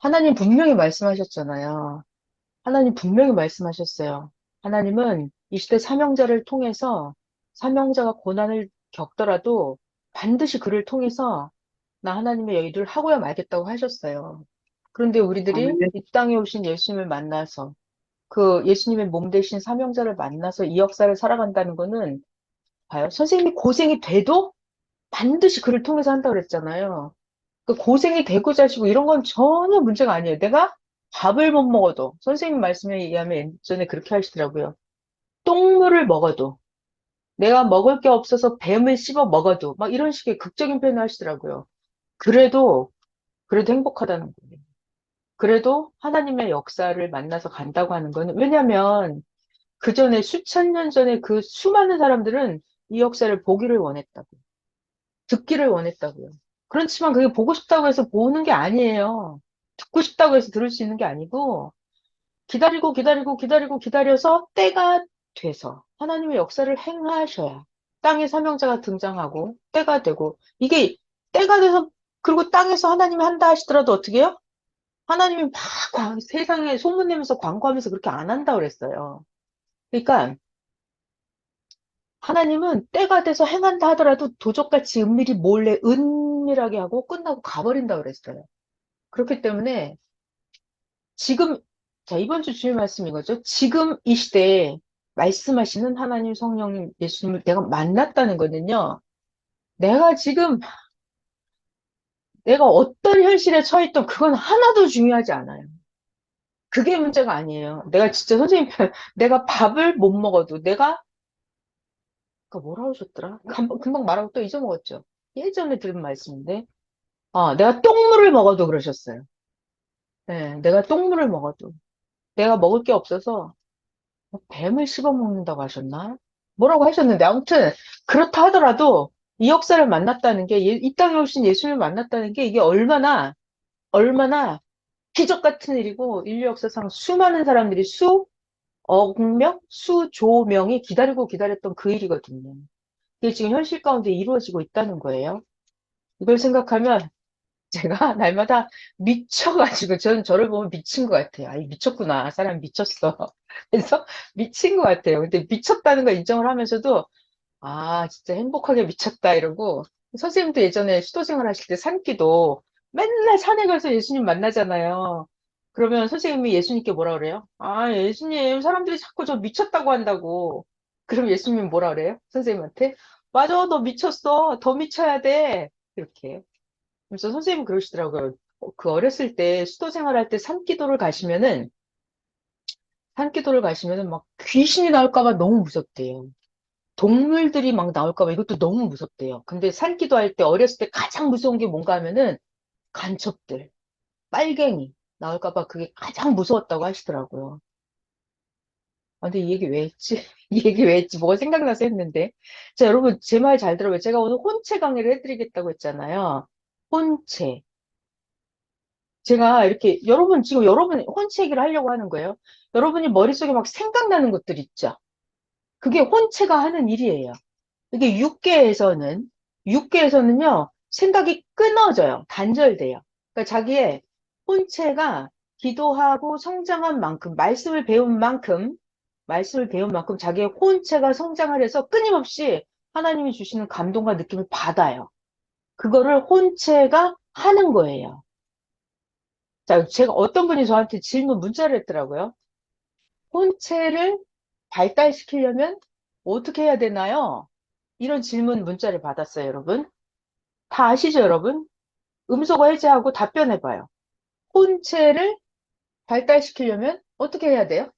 하나님 분명히 말씀하셨잖아요. 하나님 분명히 말씀하셨어요. 하나님은 이 시대 사명자를 통해서 사명자가 고난을 겪더라도 반드시 그를 통해서 나 하나님의 일을 하고야 말겠다고 하셨어요. 그런데 우리들이 아멘. 이 땅에 오신 예수님을 만나서 그 예수님의 몸 대신 사명자를 만나서 이 역사를 살아간다는 거는 봐요. 선생님이 고생이 돼도 반드시 그를 통해서 한다고 그랬잖아요. 그 고생이 되고 자시고 이런 건 전혀 문제가 아니에요. 내가 밥을 못 먹어도 선생님 말씀에 의하면 예전에 그렇게 하시더라고요. 똥물을 먹어도 내가 먹을 게 없어서 뱀을 씹어 먹어도 막 이런 식의 극적인 표현을 하시더라고요. 그래도 행복하다는 거예요. 그래도 하나님의 역사를 만나서 간다고 하는 거는 왜냐하면 그 전에 수천 년 전에 그 수많은 사람들은 이 역사를 보기를 원했다고, 듣기를 원했다고요. 그렇지만 그게 보고 싶다고 해서 보는 게 아니에요. 듣고 싶다고 해서 들을 수 있는 게 아니고, 기다리고 기다리고 기다리고 기다려서 때가 돼서 하나님의 역사를 행하셔야 땅의 사명자가 등장하고 때가 되고, 이게 때가 돼서, 그리고 땅에서 하나님이 한다 하시더라도 어떻게 해요? 하나님이 막 세상에 소문내면서 광고하면서 그렇게 안 한다 그랬어요. 그러니까 하나님은 때가 돼서 행한다 하더라도 도적같이 은밀히 몰래 은밀하게 하고 끝나고 가버린다 그랬어요. 그렇기 때문에 지금, 자, 이번 주 주일 말씀 이거죠. 지금 이 시대에 말씀하시는 하나님 성령님 예수님을 내가 만났다는 거는요. 내가 지금 내가 어떤 현실에 처했던 그건 하나도 중요하지 않아요. 그게 문제가 아니에요. 내가 진짜 선생님, 내가 밥을 못 먹어도 내가 그 뭐라 하셨더라? 금방 말하고 또 잊어먹었죠. 예전에 들은 말씀인데. 내가 똥물을 먹어도 그러셨어요. 네, 내가 똥물을 먹어도. 내가 먹을 게 없어서 뱀을 씹어먹는다고 하셨나? 뭐라고 하셨는데, 아무튼, 그렇다 하더라도 이 역사를 만났다는 게, 이 땅에 오신 예수님을 만났다는 게 이게 얼마나 기적 같은 일이고, 인류 역사상 수많은 사람들이 수억 명, 수조명이 기다리고 기다렸던 그 일이거든요. 이게 지금 현실 가운데 이루어지고 있다는 거예요. 이걸 생각하면 제가 날마다 미쳐가지고 저는 저를 보면 미친 것 같아요. 아이 미쳤구나. 사람 미쳤어. 그래서 미친 것 같아요. 근데 미쳤다는 걸 인정을 하면서도 아 진짜 행복하게 미쳤다 이러고 선생님도 예전에 수도생활 하실 때 산기도 맨날 산에 가서 예수님 만나잖아요. 그러면 선생님이 예수님께 뭐라 그래요? 아 예수님 사람들이 자꾸 저 미쳤다고 한다고. 그럼 예수님이 뭐라 그래요? 선생님한테 맞아 너 미쳤어. 더 미쳐야 돼. 이렇게. 그래서 선생님이 그러시더라고요. 그 어렸을 때 수도 생활할 때 산기도를 가시면은 막 귀신이 나올까 봐 너무 무섭대요. 동물들이 막 나올까 봐 이것도 너무 무섭대요. 근데 산기도 할 때 어렸을 때 가장 무서운 게 뭔가 하면은 간첩들, 빨갱이 나올까 봐 그게 가장 무서웠다고 하시더라고요. 근데 이 얘기 왜 했지? 이 얘기 왜 했지? 뭐가 생각나서 했는데. 자, 여러분, 제 말 잘 들어봐요. 제가 오늘 혼채 강의를 해드리겠다고 했잖아요. 혼채. 제가 이렇게 지금 여러분 혼체기를 하려고 하는 거예요. 여러분이 머릿속에 막 생각나는 것들 있죠. 그게 혼체가 하는 일이에요. 이게 육계에서는요, 생각이 끊어져요. 단절돼요. 그러니까 자기의 혼체가 기도하고 성장한 만큼, 말씀을 배운 만큼 자기의 혼체가 성장을 해서 끊임없이 하나님이 주시는 감동과 느낌을 받아요. 그거를 혼체가 하는 거예요. 자, 제가 어떤 분이 저한테 문자를 했더라고요. 혼체를 발달시키려면 어떻게 해야 되나요? 이런 문자를 받았어요, 여러분. 다 아시죠, 여러분? 음소거 해제하고 답변해봐요. 혼체를 발달시키려면 어떻게 해야 돼요?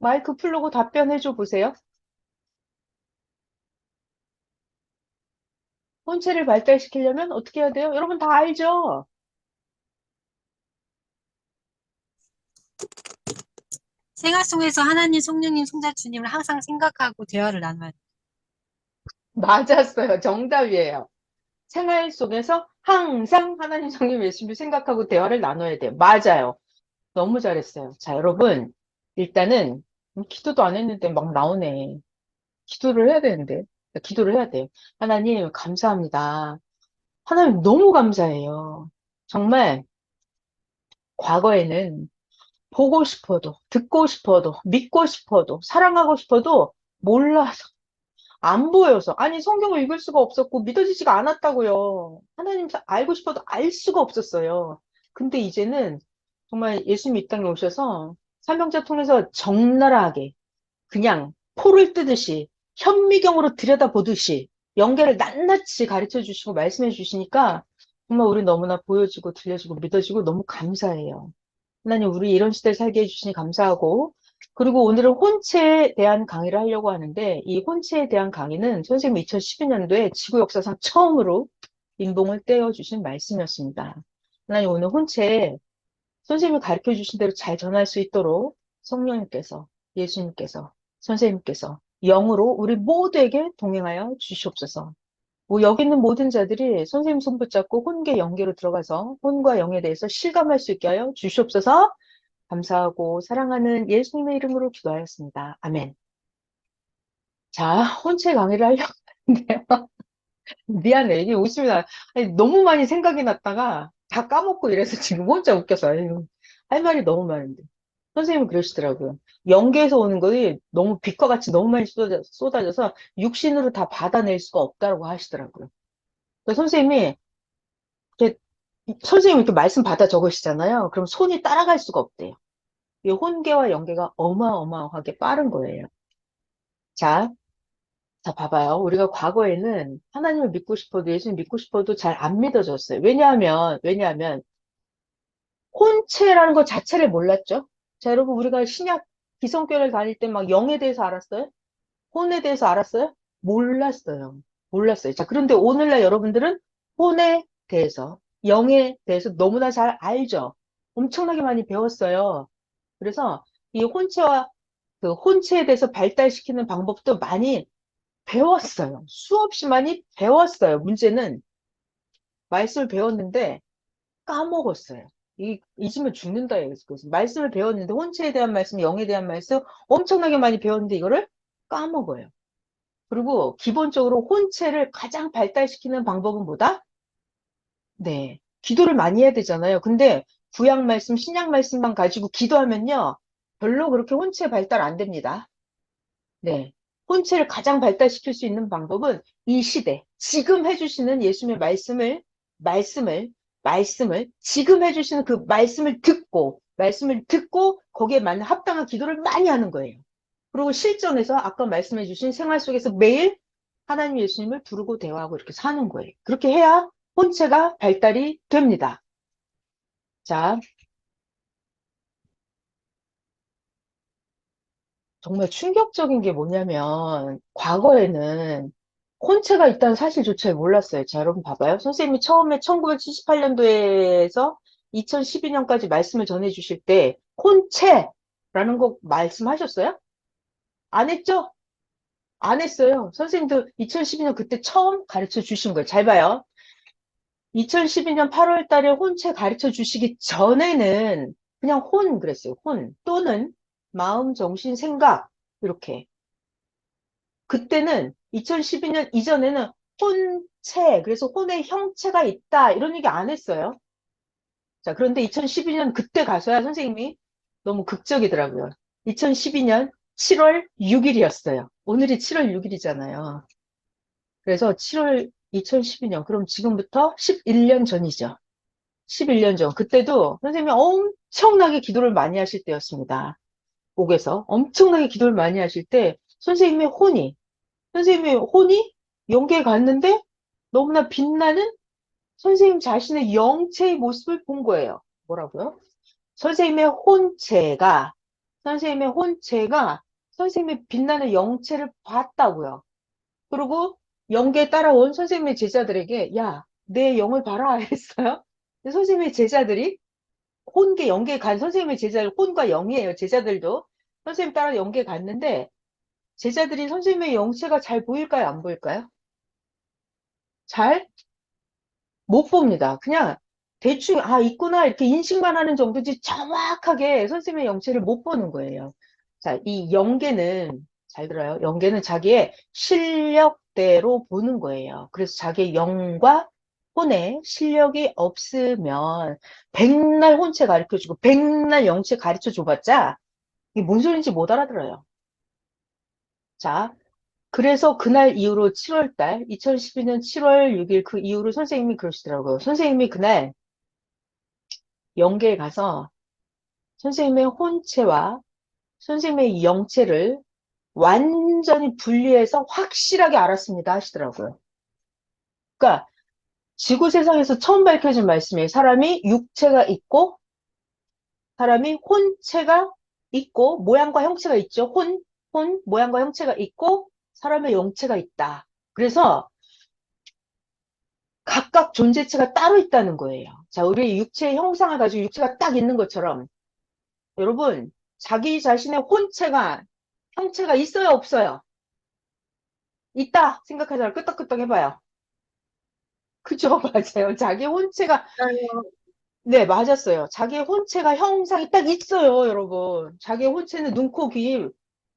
마이크 풀고 답변해줘 보세요. 혼체를 발달시키려면 어떻게 해야 돼요? 여러분 다 알죠? 생활 속에서 하나님, 성령님, 성자주님을 항상 생각하고 대화를 나눠야 돼. 맞았어요. 정답이에요. 생활 속에서 항상 하나님, 성령, 예수님을 생각하고 대화를 나눠야 돼요. 맞아요. 너무 잘했어요. 자, 여러분. 일단은, 기도도 안 했는데 막 나오네. 기도를 해야 되는데. 기도를 해야 돼요. 하나님, 감사합니다. 하나님, 너무 감사해요. 정말 과거에는 보고 싶어도, 듣고 싶어도, 믿고 싶어도, 사랑하고 싶어도 몰라서, 안 보여서. 아니, 성경을 읽을 수가 없었고, 믿어지지가 않았다고요. 하나님 알고 싶어도 알 수가 없었어요. 근데 이제는 정말 예수님 이 땅에 오셔서 삼형제 통해서 적나라하게 그냥 포를 뜨듯이 현미경으로 들여다보듯이 연계를 낱낱이 가르쳐 주시고 말씀해 주시니까 정말 우리 너무나 보여지고 들려지고 믿어지고 너무 감사해요. 하나님, 우리 이런 시대를 살게 해주시니 감사하고, 그리고 오늘은 혼체에 대한 강의를 하려고 하는데, 이 혼체에 대한 강의는 선생님 2012년도에 지구 역사상 처음으로 인봉을 떼어주신 말씀이었습니다. 하나님, 오늘 혼체에 선생님이 가르쳐 주신 대로 잘 전할 수 있도록 성령님께서, 예수님께서, 선생님께서 영으로 우리 모두에게 동행하여 주시옵소서. 뭐 여기 있는 모든 자들이 선생님 손 붙잡고 혼계 영계로 들어가서 혼과 영에 대해서 실감할 수 있게 하여 주시옵소서. 감사하고 사랑하는 예수님의 이름으로 기도하였습니다. 아멘. 자, 혼체 강의를 하려고 하는데요. 미안해. 이게 웃음이 나. 아니, 너무 많이 생각이 났다가 다 까먹고 이래서 지금 혼자 웃겨서. 아유, 할 말이 너무 많은데. 선생님은 그러시더라고요. 영계에서 오는 것이 너무 빛과 같이 너무 많이 쏟아져서 육신으로 다 받아낼 수가 없다고 하시더라고요. 그러니까 선생님이 이렇게, 선생님이 이렇게 말씀 받아 적으시잖아요. 그럼 손이 따라갈 수가 없대요. 이 혼계와 영계가 어마어마하게 빠른 거예요. 자, 자, 봐봐요. 우리가 과거에는 하나님을 믿고 싶어도 예수님 믿고 싶어도 잘 안 믿어졌어요. 왜냐하면, 혼체라는 것 자체를 몰랐죠? 자, 여러분, 우리가 신약 기성교회를 다닐 때 막 영에 대해서 알았어요? 혼에 대해서 알았어요? 몰랐어요. 몰랐어요. 자, 그런데 오늘날 여러분들은 혼에 대해서, 영에 대해서 너무나 잘 알죠? 엄청나게 많이 배웠어요. 그래서 이 혼체와 그 혼체에 대해서 발달시키는 방법도 많이 배웠어요. 수없이 많이 배웠어요. 문제는 말씀을 배웠는데 까먹었어요. 잊으면 죽는다. 그래서 말씀을 배웠는데 혼체에 대한 말씀, 영에 대한 말씀 엄청나게 많이 배웠는데 이거를 까먹어요. 그리고 기본적으로 혼체를 가장 발달시키는 방법은 뭐다? 네. 기도를 많이 해야 되잖아요. 근데 구약 말씀, 신약 말씀만 가지고 기도하면요. 별로 그렇게 혼체 발달 안 됩니다. 네. 혼체를 가장 발달시킬 수 있는 방법은 이 시대, 지금 해주시는 예수님의 말씀을, 말씀을, 지금 해주시는 그 말씀을 듣고, 거기에 맞는 합당한 기도를 많이 하는 거예요. 그리고 실전에서 아까 말씀해주신 생활 속에서 매일 하나님 예수님을 부르고 대화하고 이렇게 사는 거예요. 그렇게 해야 혼체가 발달이 됩니다. 자, 정말 충격적인 게 뭐냐면, 과거에는 혼체가 있다는 사실조차 몰랐어요. 자, 여러분 봐봐요. 선생님이 처음에 1978년도에서 2012년까지 말씀을 전해 주실 때, 혼체라는 거 말씀하셨어요? 안 했죠? 안 했어요. 선생님도 2012년 그때 처음 가르쳐 주신 거예요. 잘 봐요. 2012년 8월 달에 혼체 가르쳐 주시기 전에는 그냥 혼 그랬어요. 혼 또는 마음, 정신, 생각 이렇게. 그때는 2012년 이전에는 혼체, 그래서 혼의 형체가 있다 이런 얘기 안 했어요. 자, 그런데 2012년 그때 가서야 선생님이 너무 극적이더라고요. 2012년 7월 6일이었어요. 오늘이 7월 6일이잖아요. 그래서 7월 2012년, 그럼 지금부터 11년 전이죠. 11년 전. 그때도 선생님이 엄청나게 기도를 많이 하실 때였습니다. 옥에서. 엄청나게 기도를 많이 하실 때, 선생님의 혼이 영계에 갔는데, 너무나 빛나는 선생님 자신의 영체의 모습을 본 거예요. 뭐라고요? 선생님의 혼체가, 선생님의 혼체가 선생님의 빛나는 영체를 봤다고요. 그리고 영계에 따라온 선생님의 제자들에게, 야, 내 영을 봐라 했어요. 근데 선생님의 제자들이 혼계, 영계에 간 선생님의 제자들, 혼과 영이에요. 제자들도. 선생님 따라 영계에 갔는데, 제자들이 선생님의 영체가 잘 보일까요? 안 보일까요? 잘 못 봅니다. 그냥 대충, 아, 있구나, 이렇게 인식만 하는 정도지 정확하게 선생님의 영체를 못 보는 거예요. 자, 이 영계는, 잘 들어요. 영계는 자기의 실력대로 보는 거예요. 그래서 자기의 영과 혼에 실력이 없으면 백날 혼체 가르쳐주고 백날 영체 가르쳐줘봤자 이게 뭔 소리인지 못 알아들어요. 자, 그래서 그날 이후로 7월 달, 2012년 7월 6일 그 이후로 선생님이 그러시더라고요. 선생님이 그날 영계에 가서 선생님의 혼체와 선생님의 영체를 완전히 분리해서 확실하게 알았습니다 하시더라고요. 그러니까 지구 세상에서 처음 밝혀진 말씀이에요. 사람이 육체가 있고 사람이 혼체가 있고 모양과 형체가 있죠. 모양과 형체가 있고 사람의 영체가 있다. 그래서 각각 존재체가 따로 있다는 거예요. 자, 우리 육체의 형상을 가지고 육체가 딱 있는 것처럼 여러분 자기 자신의 형체가 있어요, 없어요? 있다 생각하잖아요. 끄떡끄떡 해봐요. 그죠? 맞아요. 자기 혼체가 네, 맞았어요. 자기의 혼체가 형상이 딱 있어요, 여러분. 자기의 혼체는 눈, 코, 귀,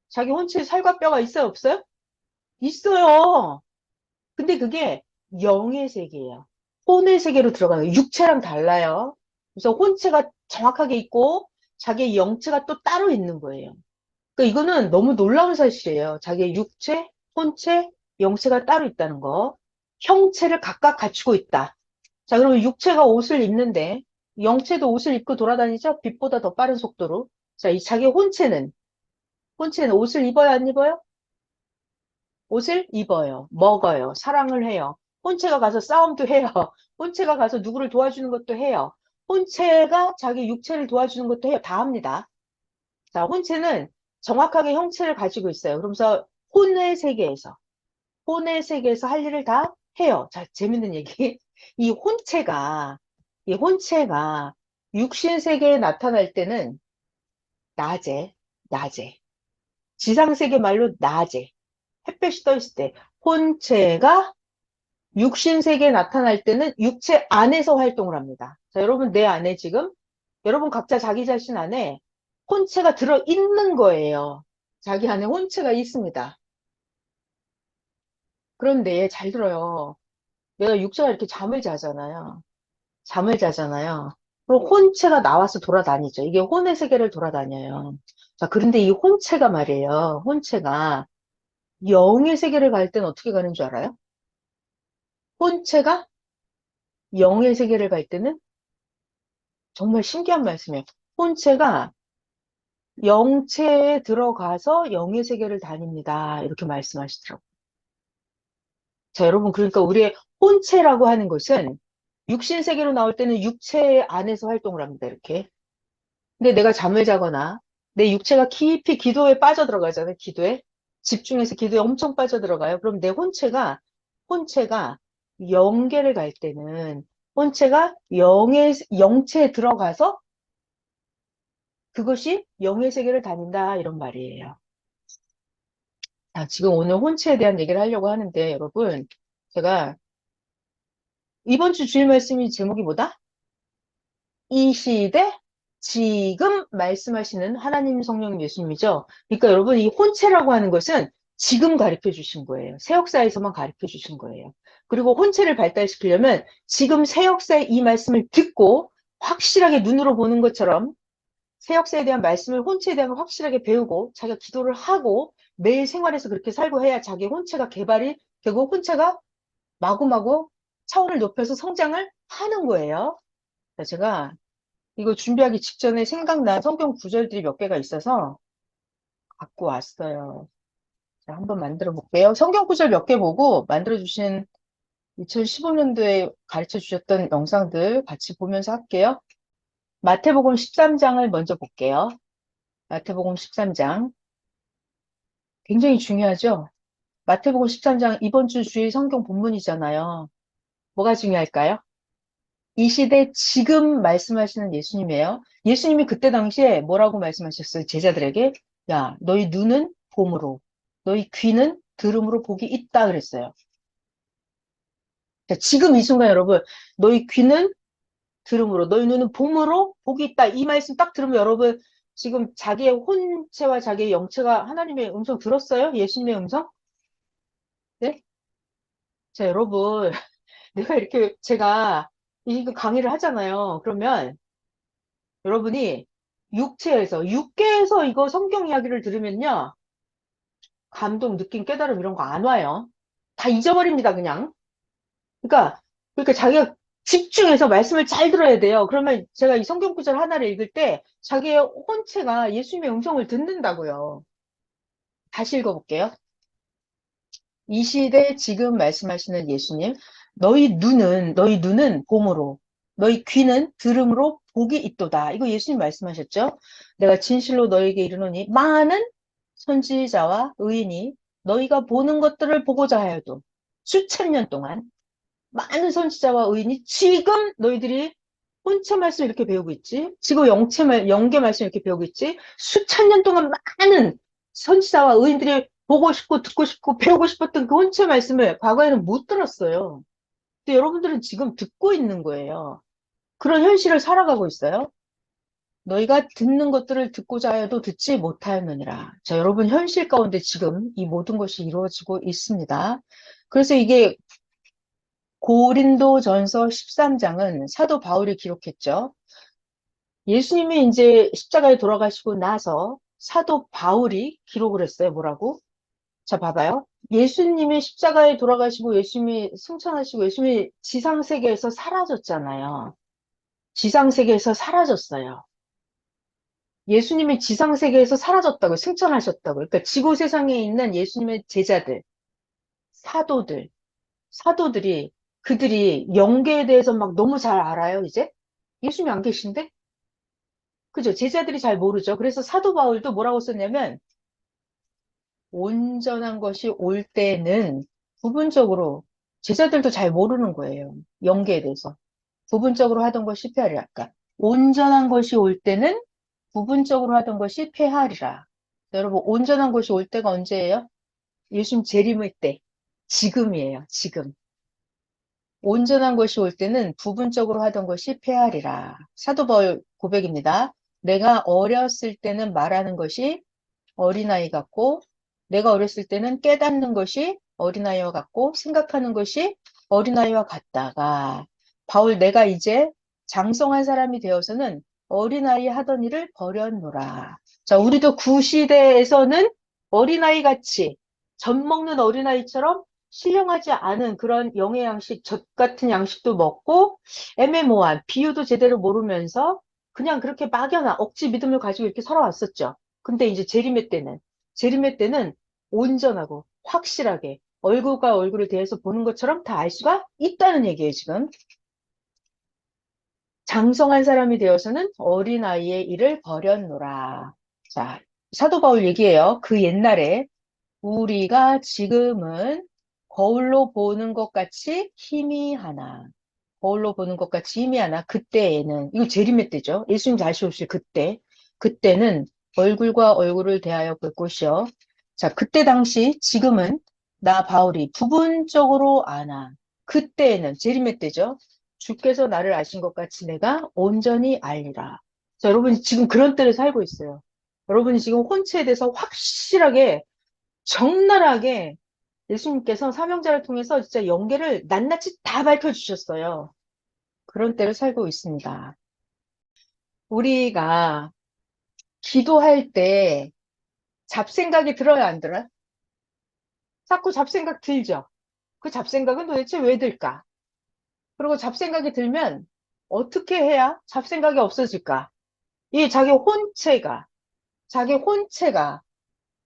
자기 혼체에 살과 뼈가 있어요, 없어요? 있어요. 근데 그게 영의 세계예요. 혼의 세계로 들어가요. 육체랑 달라요. 그래서 혼체가 정확하게 있고 자기의 영체가 또 따로 있는 거예요. 그러니까 이거는 너무 놀라운 사실이에요. 자기의 육체, 혼체, 영체가 따로 있다는 거. 형체를 각각 갖추고 있다. 자, 그러면 육체가 옷을 입는데 영체도 옷을 입고 돌아다니죠? 빛보다 더 빠른 속도로. 자, 이 자기 혼체는 옷을 입어요, 안 입어요? 옷을 입어요. 먹어요. 사랑을 해요. 혼체가 가서 싸움도 해요. 혼체가 가서 누구를 도와주는 것도 해요. 혼체가 자기 육체를 도와주는 것도 해요. 다 합니다. 자, 혼체는 정확하게 형체를 가지고 있어요. 그러면서 혼의 세계에서 할 일을 다 해요. 자, 재밌는 얘기. 이 혼체가, 이 혼체가 육신 세계에 나타날 때는 낮에, 낮에. 지상 세계 말로 낮에. 햇볕이 떠 있을 때. 혼체가 육신 세계에 나타날 때는 육체 안에서 활동을 합니다. 자, 여러분, 내 안에 지금, 여러분 각자 자기 자신 안에 혼체가 들어있는 거예요. 자기 안에 혼체가 있습니다. 그런데 잘 들어요. 내가 육체가 이렇게 잠을 자잖아요. 잠을 자잖아요. 그럼 혼체가 나와서 돌아다니죠. 이게 혼의 세계를 돌아다녀요. 자, 그런데 이 혼체가 말이에요. 혼체가 영의 세계를 갈 때는 어떻게 가는 줄 알아요? 혼체가 영의 세계를 갈 때는 정말 신기한 말씀이에요. 혼체가 영체에 들어가서 영의 세계를 다닙니다. 이렇게 말씀하시더라고요. 자, 여러분, 그러니까 우리의 혼체라고 하는 것은 육신 세계로 나올 때는 육체 안에서 활동을 합니다. 이렇게. 근데 내가 잠을 자거나 내 육체가 깊이 기도에 빠져들어가잖아요. 기도에. 집중해서 기도에 엄청 빠져들어가요. 그럼 내 혼체가 영계를 갈 때는 혼체가 영체에 들어가서 그것이 영의 세계를 다닌다. 이런 말이에요. 자, 지금 오늘 혼체에 대한 얘기를 하려고 하는데 여러분, 제가 이번 주 주일 말씀이 제목이 뭐다? 이 시대 지금 말씀하시는 하나님 성령 예수님이죠. 그러니까 여러분 이 혼체라고 하는 것은 지금 가르쳐 주신 거예요. 새 역사에서만 가르쳐 주신 거예요. 그리고 혼체를 발달시키려면 지금 새 역사의 이 말씀을 듣고 확실하게 눈으로 보는 것처럼 새 역사에 대한 말씀을 혼체에 대한 걸 확실하게 배우고 자기가 기도를 하고 매일 생활에서 그렇게 살고 해야 자기 혼체가 개발이 되고 혼체가 마구마구 차원을 높여서 성장을 하는 거예요. 제가 이거 준비하기 직전에 생각난 성경 구절들이 몇 개가 있어서 갖고 왔어요. 자, 한번 만들어 볼게요. 성경 구절 몇 개 보고 만들어 주신 2015년도에 가르쳐 주셨던 영상들 같이 보면서 할게요. 마태복음 13장을 먼저 볼게요. 마태복음 13장. 굉장히 중요하죠? 마태복음 13장 이번 주 주일 성경 본문이잖아요. 뭐가 중요할까요? 이 시대 지금 말씀하시는 예수님이에요. 예수님이 그때 당시에 뭐라고 말씀하셨어요? 제자들에게 야, 너희 눈은 봄으로, 너희 귀는 들음으로 복이 있다 그랬어요. 자, 지금 이 순간 여러분, 너희 귀는 들음으로, 너희 눈은 봄으로 복이 있다. 이 말씀 딱 들으면 여러분 지금 자기의 혼체와 자기의 영체가 하나님의 음성 들었어요? 예수님의 음성? 네? 자, 여러분 내가 이렇게 제가 이거 강의를 하잖아요. 그러면 여러분이 육계에서 이거 성경 이야기를 들으면요. 감동, 느낌, 깨달음 이런 거 안 와요. 다 잊어버립니다, 그냥. 그러니까, 그러니까 자기가 집중해서 말씀을 잘 들어야 돼요. 그러면 제가 이 성경 구절 하나를 읽을 때 자기의 혼체가 예수님의 음성을 듣는다고요. 다시 읽어볼게요. 이 시대 지금 말씀하시는 예수님, 너희 눈은 봄으로, 너희 귀는 들음으로 복이 있도다. 이거 예수님 말씀하셨죠? 내가 진실로 너에게 이르노니 많은 선지자와 의인이 너희가 보는 것들을 보고자 하여도 수천 년 동안 많은 선지자와 의인이 지금 너희들이 혼체 말씀 이렇게 배우고 있지? 지금 영계 말씀 이렇게 배우고 있지? 수천 년 동안 많은 선지자와 의인들이 보고 싶고 듣고 싶고 배우고 싶었던 그 혼체 말씀을 과거에는 못 들었어요. 근데 여러분들은 지금 듣고 있는 거예요. 그런 현실을 살아가고 있어요. 너희가 듣는 것들을 듣고자 하여도 듣지 못하였느니라. 자, 여러분 현실 가운데 지금 이 모든 것이 이루어지고 있습니다. 그래서 이게 고린도전서 13장은 사도 바울이 기록했죠. 예수님이 이제 십자가에 돌아가시고 나서 사도 바울이 기록을 했어요. 뭐라고? 자, 봐봐요. 예수님이 십자가에 돌아가시고 예수님이 승천하시고 예수님이 지상세계에서 사라졌잖아요. 지상세계에서 사라졌어요. 예수님이 지상세계에서 사라졌다고, 승천하셨다고. 그러니까 지구 세상에 있는 예수님의 제자들, 사도들, 사도들이 그들이 영계에 대해서 막 너무 잘 알아요, 이제? 예수님이 안 계신데? 그죠? 제자들이 잘 모르죠. 그래서 사도 바울도 뭐라고 썼냐면, 온전한 것이 올 때는 부분적으로, 제자들도 잘 모르는 거예요. 영계에 대해서. 부분적으로 하던 것이 패하리라. 그러니까 온전한 것이 올 때는 부분적으로 하던 것이 패하리라. 여러분, 온전한 것이 올 때가 언제예요? 예수님 재림의 때. 지금이에요, 지금. 온전한 것이 올 때는 부분적으로 하던 것이 패하리라. 사도 바울 고백입니다. 내가 어렸을 때는 말하는 것이 어린아이 같고, 내가 어렸을 때는 깨닫는 것이 어린아이와 같고, 생각하는 것이 어린아이와 같다가, 바울 내가 이제 장성한 사람이 되어서는 어린아이 하던 일을 버렸노라. 자, 우리도 구시대에서는 어린아이 같이, 젖 먹는 어린아이처럼 신령하지 않은 그런 영의 양식, 젖 같은 양식도 먹고, 애매모호한 비유도 제대로 모르면서 그냥 그렇게 막연한 억지 믿음을 가지고 이렇게 살아왔었죠. 근데 이제 재림의 때는 온전하고 확실하게 얼굴과 얼굴을 대해서 보는 것처럼 다 알 수가 있다는 얘기예요, 지금. 장성한 사람이 되어서는 어린아이의 일을 버렸노라. 자, 사도 바울 얘기예요. 그 옛날에 우리가 지금은 거울로 보는 것 같이 희미하나. 거울로 보는 것 같이 희미하나. 그때에는, 이거 재림의 때죠. 예수님 다시 오실 그때. 그때는 얼굴과 얼굴을 대하여 볼 것이요. 자, 그때 당시, 지금은 나 바울이 부분적으로 아나. 그때에는, 재림의 때죠. 주께서 나를 아신 것 같이 내가 온전히 알리라. 자, 여러분이 지금 그런 때를 살고 있어요. 여러분이 지금 혼체에 대해서 확실하게 적나라하게 예수님께서 사명자를 통해서 진짜 영계를 낱낱이 다 밝혀주셨어요. 그런 때를 살고 있습니다. 우리가 기도할 때 잡생각이 들어요, 안 들어요? 자꾸 잡생각 들죠? 그 잡생각은 도대체 왜 들까? 그리고 잡생각이 들면 어떻게 해야 잡생각이 없어질까? 이 자기 혼체가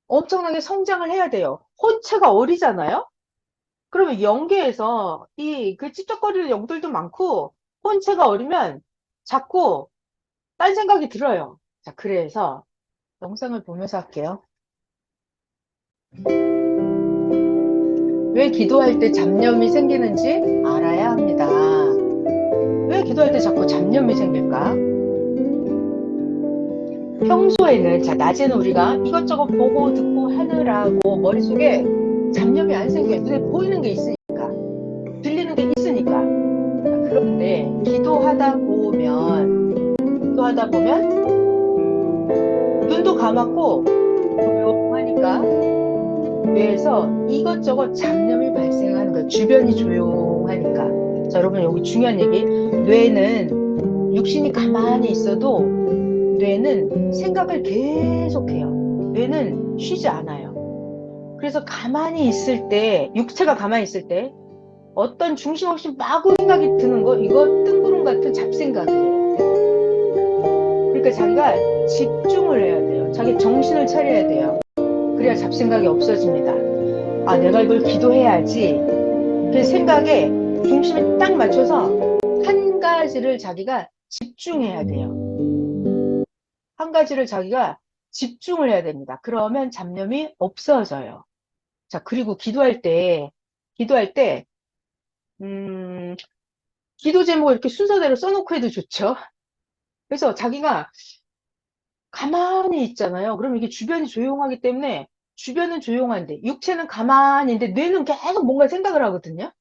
엄청나게 성장을 해야 돼요. 혼체가 어리잖아요? 그러면 영계에서 그 찝쩍거리는 영들도 많고, 혼체가 어리면 자꾸 딴 생각이 들어요. 자, 그래서 영상을 보면서 할게요. 왜 기도할 때 잡념이 생기는지 알아야 합니다. 왜 기도할 때 자꾸 잡념이 생길까? 평소에는, 자, 낮에는 우리가 이것저것 보고 듣고 하느라고 머릿속에 잡념이 안 생겨요. 눈에 보이는 게 있으니까. 들리는 게 있으니까. 그런데 기도하다 보면 눈도 감았고 조용하니까 뇌에서 이것저것 잡념이 발생하는 거예요. 주변이 조용하니까. 자, 여러분, 여기 중요한 얘기. 뇌는 육신이 가만히 있어도 뇌는 생각을 계속해요. 뇌는 쉬지 않아요. 그래서 가만히 있을 때, 육체가 가만히 있을 때 어떤 중심 없이 마구 생각이 드는 거, 이거 뜬구름 같은 잡생각이에요. 그러니까 자기가 집중을 해야 돼요. 자기 정신을 차려야 돼요. 그래야 잡생각이 없어집니다. 아, 내가 이걸 기도해야지. 그 생각에 중심을 딱 맞춰서 한 가지를 자기가 집중해야 돼요. 한 가지를 자기가 집중을 해야 됩니다. 그러면 잡념이 없어져요. 자, 그리고 기도할 때, 음, 기도 제목을 이렇게 순서대로 써놓고 해도 좋죠. 그래서 자기가 가만히 있잖아요. 그럼 이게 주변이 조용하기 때문에 주변은 조용한데 육체는 가만히 있는데 뇌는 계속 뭔가 생각을 하거든요.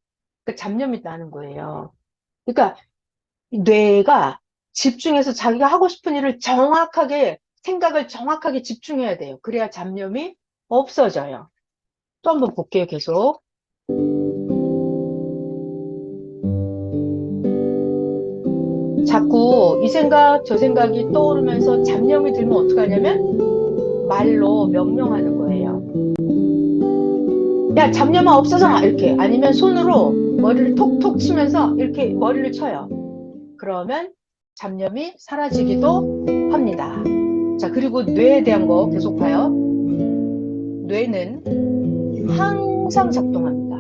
그러니까 잡념이 나는 거예요. 그러니까 뇌가 집중해서 자기가 하고 싶은 일을 정확하게 생각을 정확하게 집중해야 돼요. 그래야 잡념이 없어져요. 또 한번 볼게요, 계속. 자꾸 이 생각, 저 생각이 떠오르면서 잡념이 들면 어떡하냐면 말로 명령하는 거예요. 야, 잡념아 없어져라! 이렇게. 아니면 손으로 머리를 톡톡 치면서 이렇게 머리를 쳐요. 그러면 잡념이 사라지기도 합니다. 자, 그리고 뇌에 대한 거 계속 봐요. 뇌는 항상 작동합니다.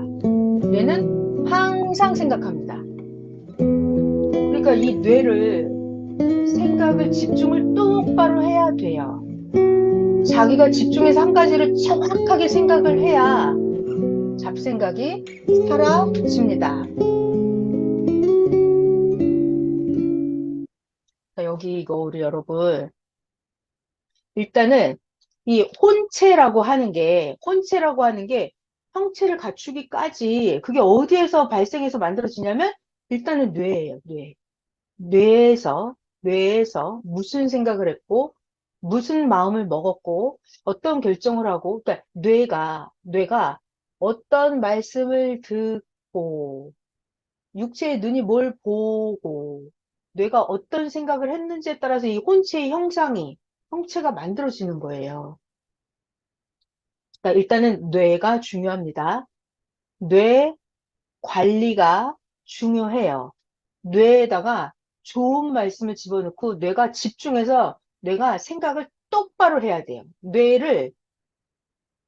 뇌는 항상 생각합니다. 그러니까 이 뇌를 생각을 집중을 똑바로 해야 돼요. 자기가 집중해서 한 가지를 정확하게 생각을 해야 잡생각이 사라집니다. 자, 여기 이거 우리 여러분 일단은 이 혼체라고 하는 게 형체를 갖추기까지 그게 어디에서 발생해서 만들어지냐면 일단은 뇌예요, 뇌. 뇌에서 무슨 생각을 했고 무슨 마음을 먹었고 어떤 결정을 하고 그러니까 뇌가 어떤 말씀을 듣고 육체의 눈이 뭘 보고 뇌가 어떤 생각을 했는지에 따라서 이 혼체의 형체가 만들어지는 거예요. 그러니까 일단은 뇌가 중요합니다. 뇌 관리가 중요해요. 뇌에다가 좋은 말씀을 집어넣고 뇌가 집중해서 뇌가 생각을 똑바로 해야 돼요. 뇌를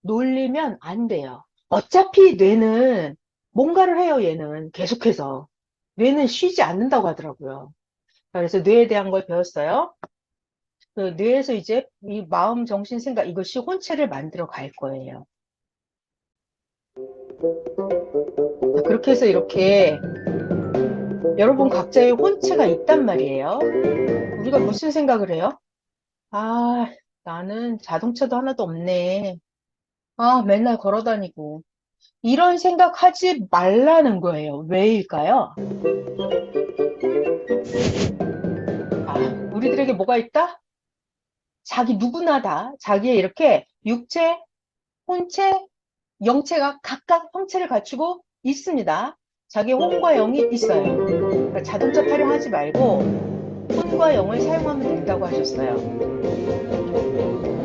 놀리면 안 돼요. 어차피 뇌는 뭔가를 해요, 얘는. 계속해서. 뇌는 쉬지 않는다고 하더라고요. 그래서 뇌에 대한 걸 배웠어요. 그 뇌에서 이제 이 마음, 정신, 생각, 이것이 혼체를 만들어 갈 거예요. 자, 그렇게 해서 이렇게 여러분 각자의 혼체가 있단 말이에요. 우리가 무슨 생각을 해요? 아, 나는 자동차도 하나도 없네. 아, 맨날 걸어 다니고. 이런 생각하지 말라는 거예요. 왜일까요? 아, 우리들에게 뭐가 있다? 누구나 다 자기의 이렇게 육체, 혼체, 영체가 각각 형체를 갖추고 있습니다. 자기의 혼과 영이 있어요. 그러니까 자동차 타령하지 말고 혼과 영을 사용하면 된다고 하셨어요.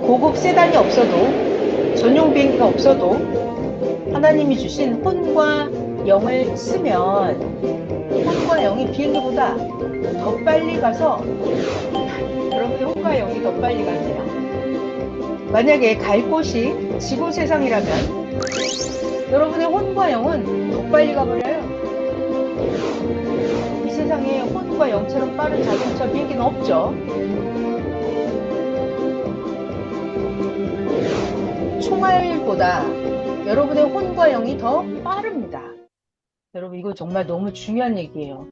고급 세단이 없어도 전용 비행기가 없어도 하나님이 주신 혼과 영을 쓰면 혼과 영이 비행기보다 더 빨리 가서 여러분의 혼과 영이 더 빨리 가세요. 만약에 갈 곳이 지구 세상이라면 여러분의 혼과 영은 더 빨리 가버려요. 이 세상에 혼과 영처럼 빠른 자동차 비행기는 없죠. 총알보다 여러분의 혼과 영이 더 빠릅니다. 여러분 이거 정말 너무 중요한 얘기예요.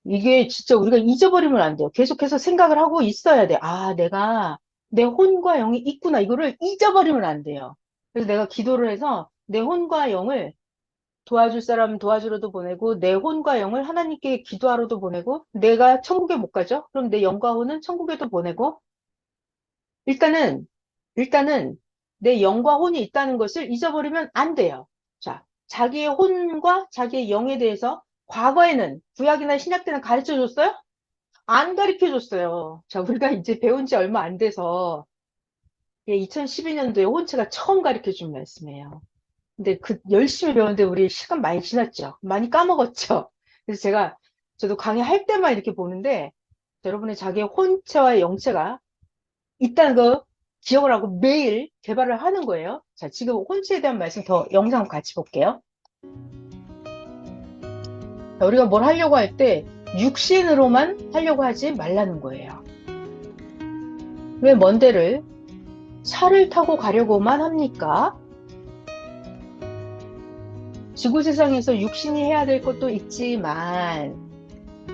이게 진짜 우리가 잊어버리면 안 돼요. 계속해서 생각을 하고 있어야 돼. 아, 내가 내 혼과 영이 있구나. 이거를 잊어버리면 안 돼요. 그래서 내가 기도를 해서 내 혼과 영을 도와줄 사람은 도와주러도 보내고 내 혼과 영을 하나님께 기도하러도 보내고 내가 천국에 못 가죠? 그럼 내 영과 혼은 천국에도 보내고 일단은 내 영과 혼이 있다는 것을 잊어버리면 안 돼요. 자, 자기의 혼과 자기의 영에 대해서 과거에는 구약이나 신약 때는 가르쳐 줬어요? 안 가르쳐 줬어요. 자, 우리가 이제 배운 지 얼마 안 돼서 2012년도에 혼체가 처음 가르쳐 준 말씀이에요. 근데 열심히 배웠는데 우리 시간 많이 지났죠? 많이 까먹었죠? 그래서 저도 강의할 때만 이렇게 보는데, 여러분의 자기의 혼체와 영체가 있다는 거 기억을 하고 매일 개발을 하는 거예요. 자, 지금 혼체에 대한 말씀 더 영상 같이 볼게요. 자, 우리가 뭘 하려고 할 때 육신으로만 하려고 하지 말라는 거예요. 왜 먼 데를 차를 타고 가려고만 합니까? 지구 세상에서 육신이 해야 될 것도 있지만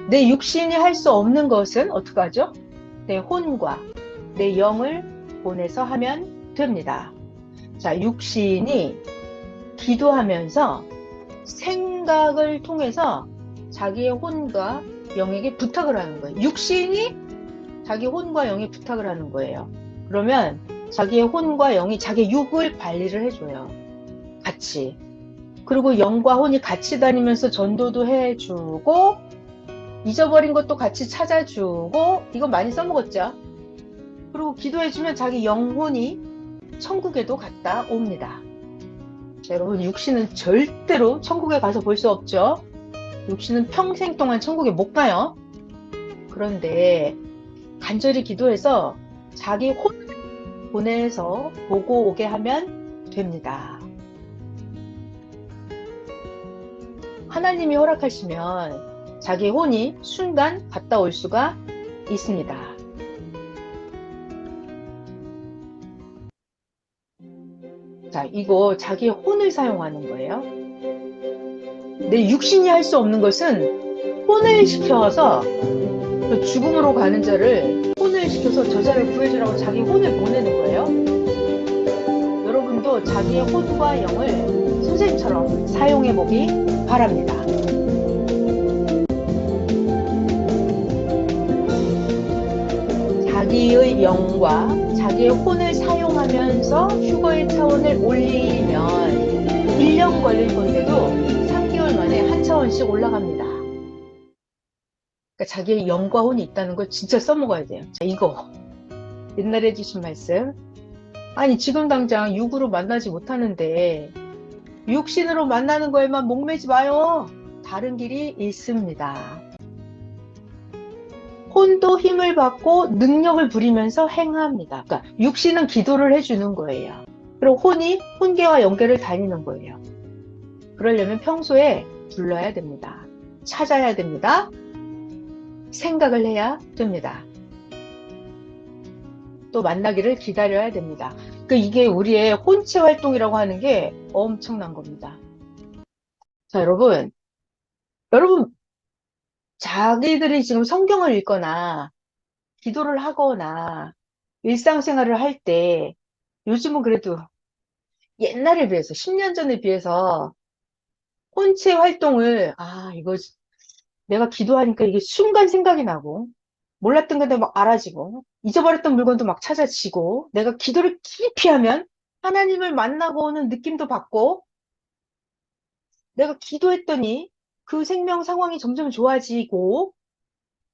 내 육신이 할 수 없는 것은 어떻게 하죠? 내 혼과 내 영을 보내서 하면 됩니다. 자, 육신이 기도하면서 생각을 통해서 자기의 혼과 영에게 부탁을 하는 거예요. 육신이 자기 혼과 영에 부탁을 하는 거예요. 그러면 자기의 혼과 영이 자기 육을 관리를 해줘요. 같이. 그리고 영과 혼이 같이 다니면서 전도도 해주고 잊어버린 것도 같이 찾아주고 이거 많이 써먹었죠. 그리고 기도해주면 자기 영혼이 천국에도 갔다 옵니다. 자, 여러분 육신은 절대로 천국에 가서 볼 수 없죠. 육신은 평생 동안 천국에 못 가요. 그런데 간절히 기도해서 자기 혼을 보내서 보고 오게 하면 됩니다. 하나님이 허락하시면 자기 혼이 순간 갔다 올 수가 있습니다. 자, 이거 자기의 혼을 사용하는 거예요. 내 육신이 할 수 없는 것은 혼을 시켜서 그 죽음으로 가는 자를 혼을 시켜서 저 자를 구해주라고 자기 혼을 보내는 거예요. 여러분도 자기의 혼과 영을 선생님처럼 사용해 보기 바랍니다. 자기의 영과 자기의 혼을 사용하면서 휴거의 차원을 올리면 1년 걸릴 건데도 3개월 만에 한 차원씩 올라갑니다. 그러니까 자기의 영과 혼이 있다는 걸 진짜 써먹어야 돼요. 자, 이거 옛날에 해주신 말씀. 아니 지금 당장 육으로 만나지 못하는데 육신으로 만나는 거에만 목매지 마요. 다른 길이 있습니다. 혼도 힘을 받고 능력을 부리면서 행합니다. 그러니까 육신은 기도를 해주는 거예요. 그리고 혼이 혼계와 영계를 다니는 거예요. 그러려면 평소에 불러야 됩니다. 찾아야 됩니다. 생각을 해야 됩니다. 또 만나기를 기다려야 됩니다. 이게 우리의 혼체 활동이라고 하는 게 엄청난 겁니다. 자, 여러분 자기들이 지금 성경을 읽거나 기도를 하거나 일상생활을 할 때 요즘은 그래도 옛날에 비해서 10년 전에 비해서 혼체 활동을 이거 내가 기도하니까 이게 순간 생각이 나고 몰랐던 건데 막 알아지고 잊어버렸던 물건도 막 찾아지고 내가 기도를 깊이 하면 하나님을 만나고 오는 느낌도 받고 내가 기도했더니 그 생명 상황이 점점 좋아지고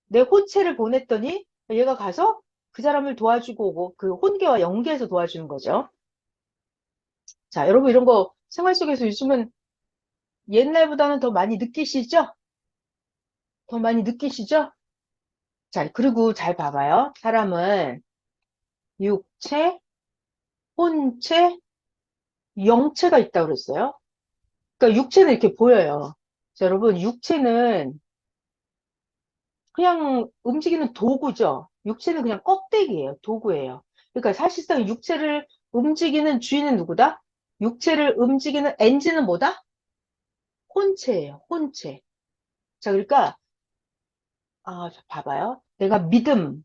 내 혼체를 보냈더니 얘가 가서 그 사람을 도와주고 오고 그 혼계와 영계에서 도와주는 거죠. 자, 여러분 이런 거 생활 속에서 요즘은 옛날보다는 더 많이 느끼시죠? 더 많이 느끼시죠? 자, 그리고 잘 봐봐요. 사람은 육체, 혼체, 영체가 있다고 그랬어요. 그러니까 육체는 이렇게 보여요. 자, 여러분, 육체는 그냥 움직이는 도구죠. 육체는 그냥 껍데기예요. 도구예요. 그러니까 사실상 육체를 움직이는 주인은 누구다? 육체를 움직이는 엔진은 뭐다? 혼체예요. 혼체. 자, 그러니까 자, 봐봐요. 내가 믿음,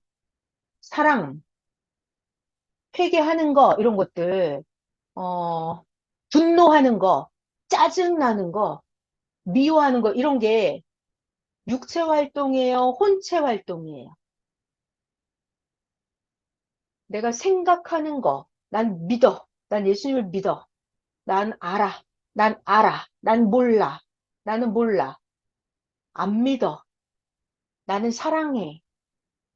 사랑, 회개하는 거 이런 것들 분노하는 거, 짜증나는 거, 미워하는 거 이런 게 육체 활동이에요? 혼체 활동이에요? 내가 생각하는 거, 난 믿어. 난 예수님을 믿어. 난 알아. 난 알아. 난 몰라. 나는 몰라. 안 믿어. 나는 사랑해.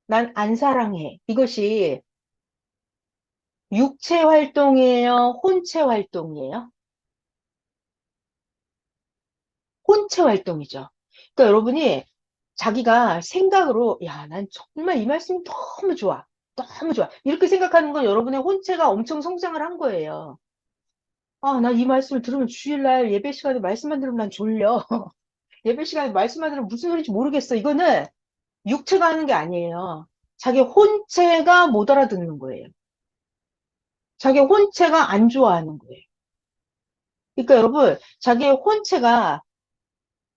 난 안 사랑해. 이것이 육체 활동이에요? 혼체 활동이에요? 혼체 활동이죠. 그러니까 여러분이 자기가 생각으로, 야, 난 정말 이 말씀이 너무 좋아. 너무 좋아. 이렇게 생각하는 건 여러분의 혼체가 엄청 성장을 한 거예요. 아, 나 이 말씀을 들으면 주일날 예배 시간에 말씀만 들으면 난 졸려. 예배 시간에 말씀만 들으면 무슨 소리인지 모르겠어. 이거는 육체가 하는 게 아니에요. 자기 혼체가 못 알아듣는 거예요. 자기 혼체가 안 좋아하는 거예요. 그러니까 여러분, 자기 혼체가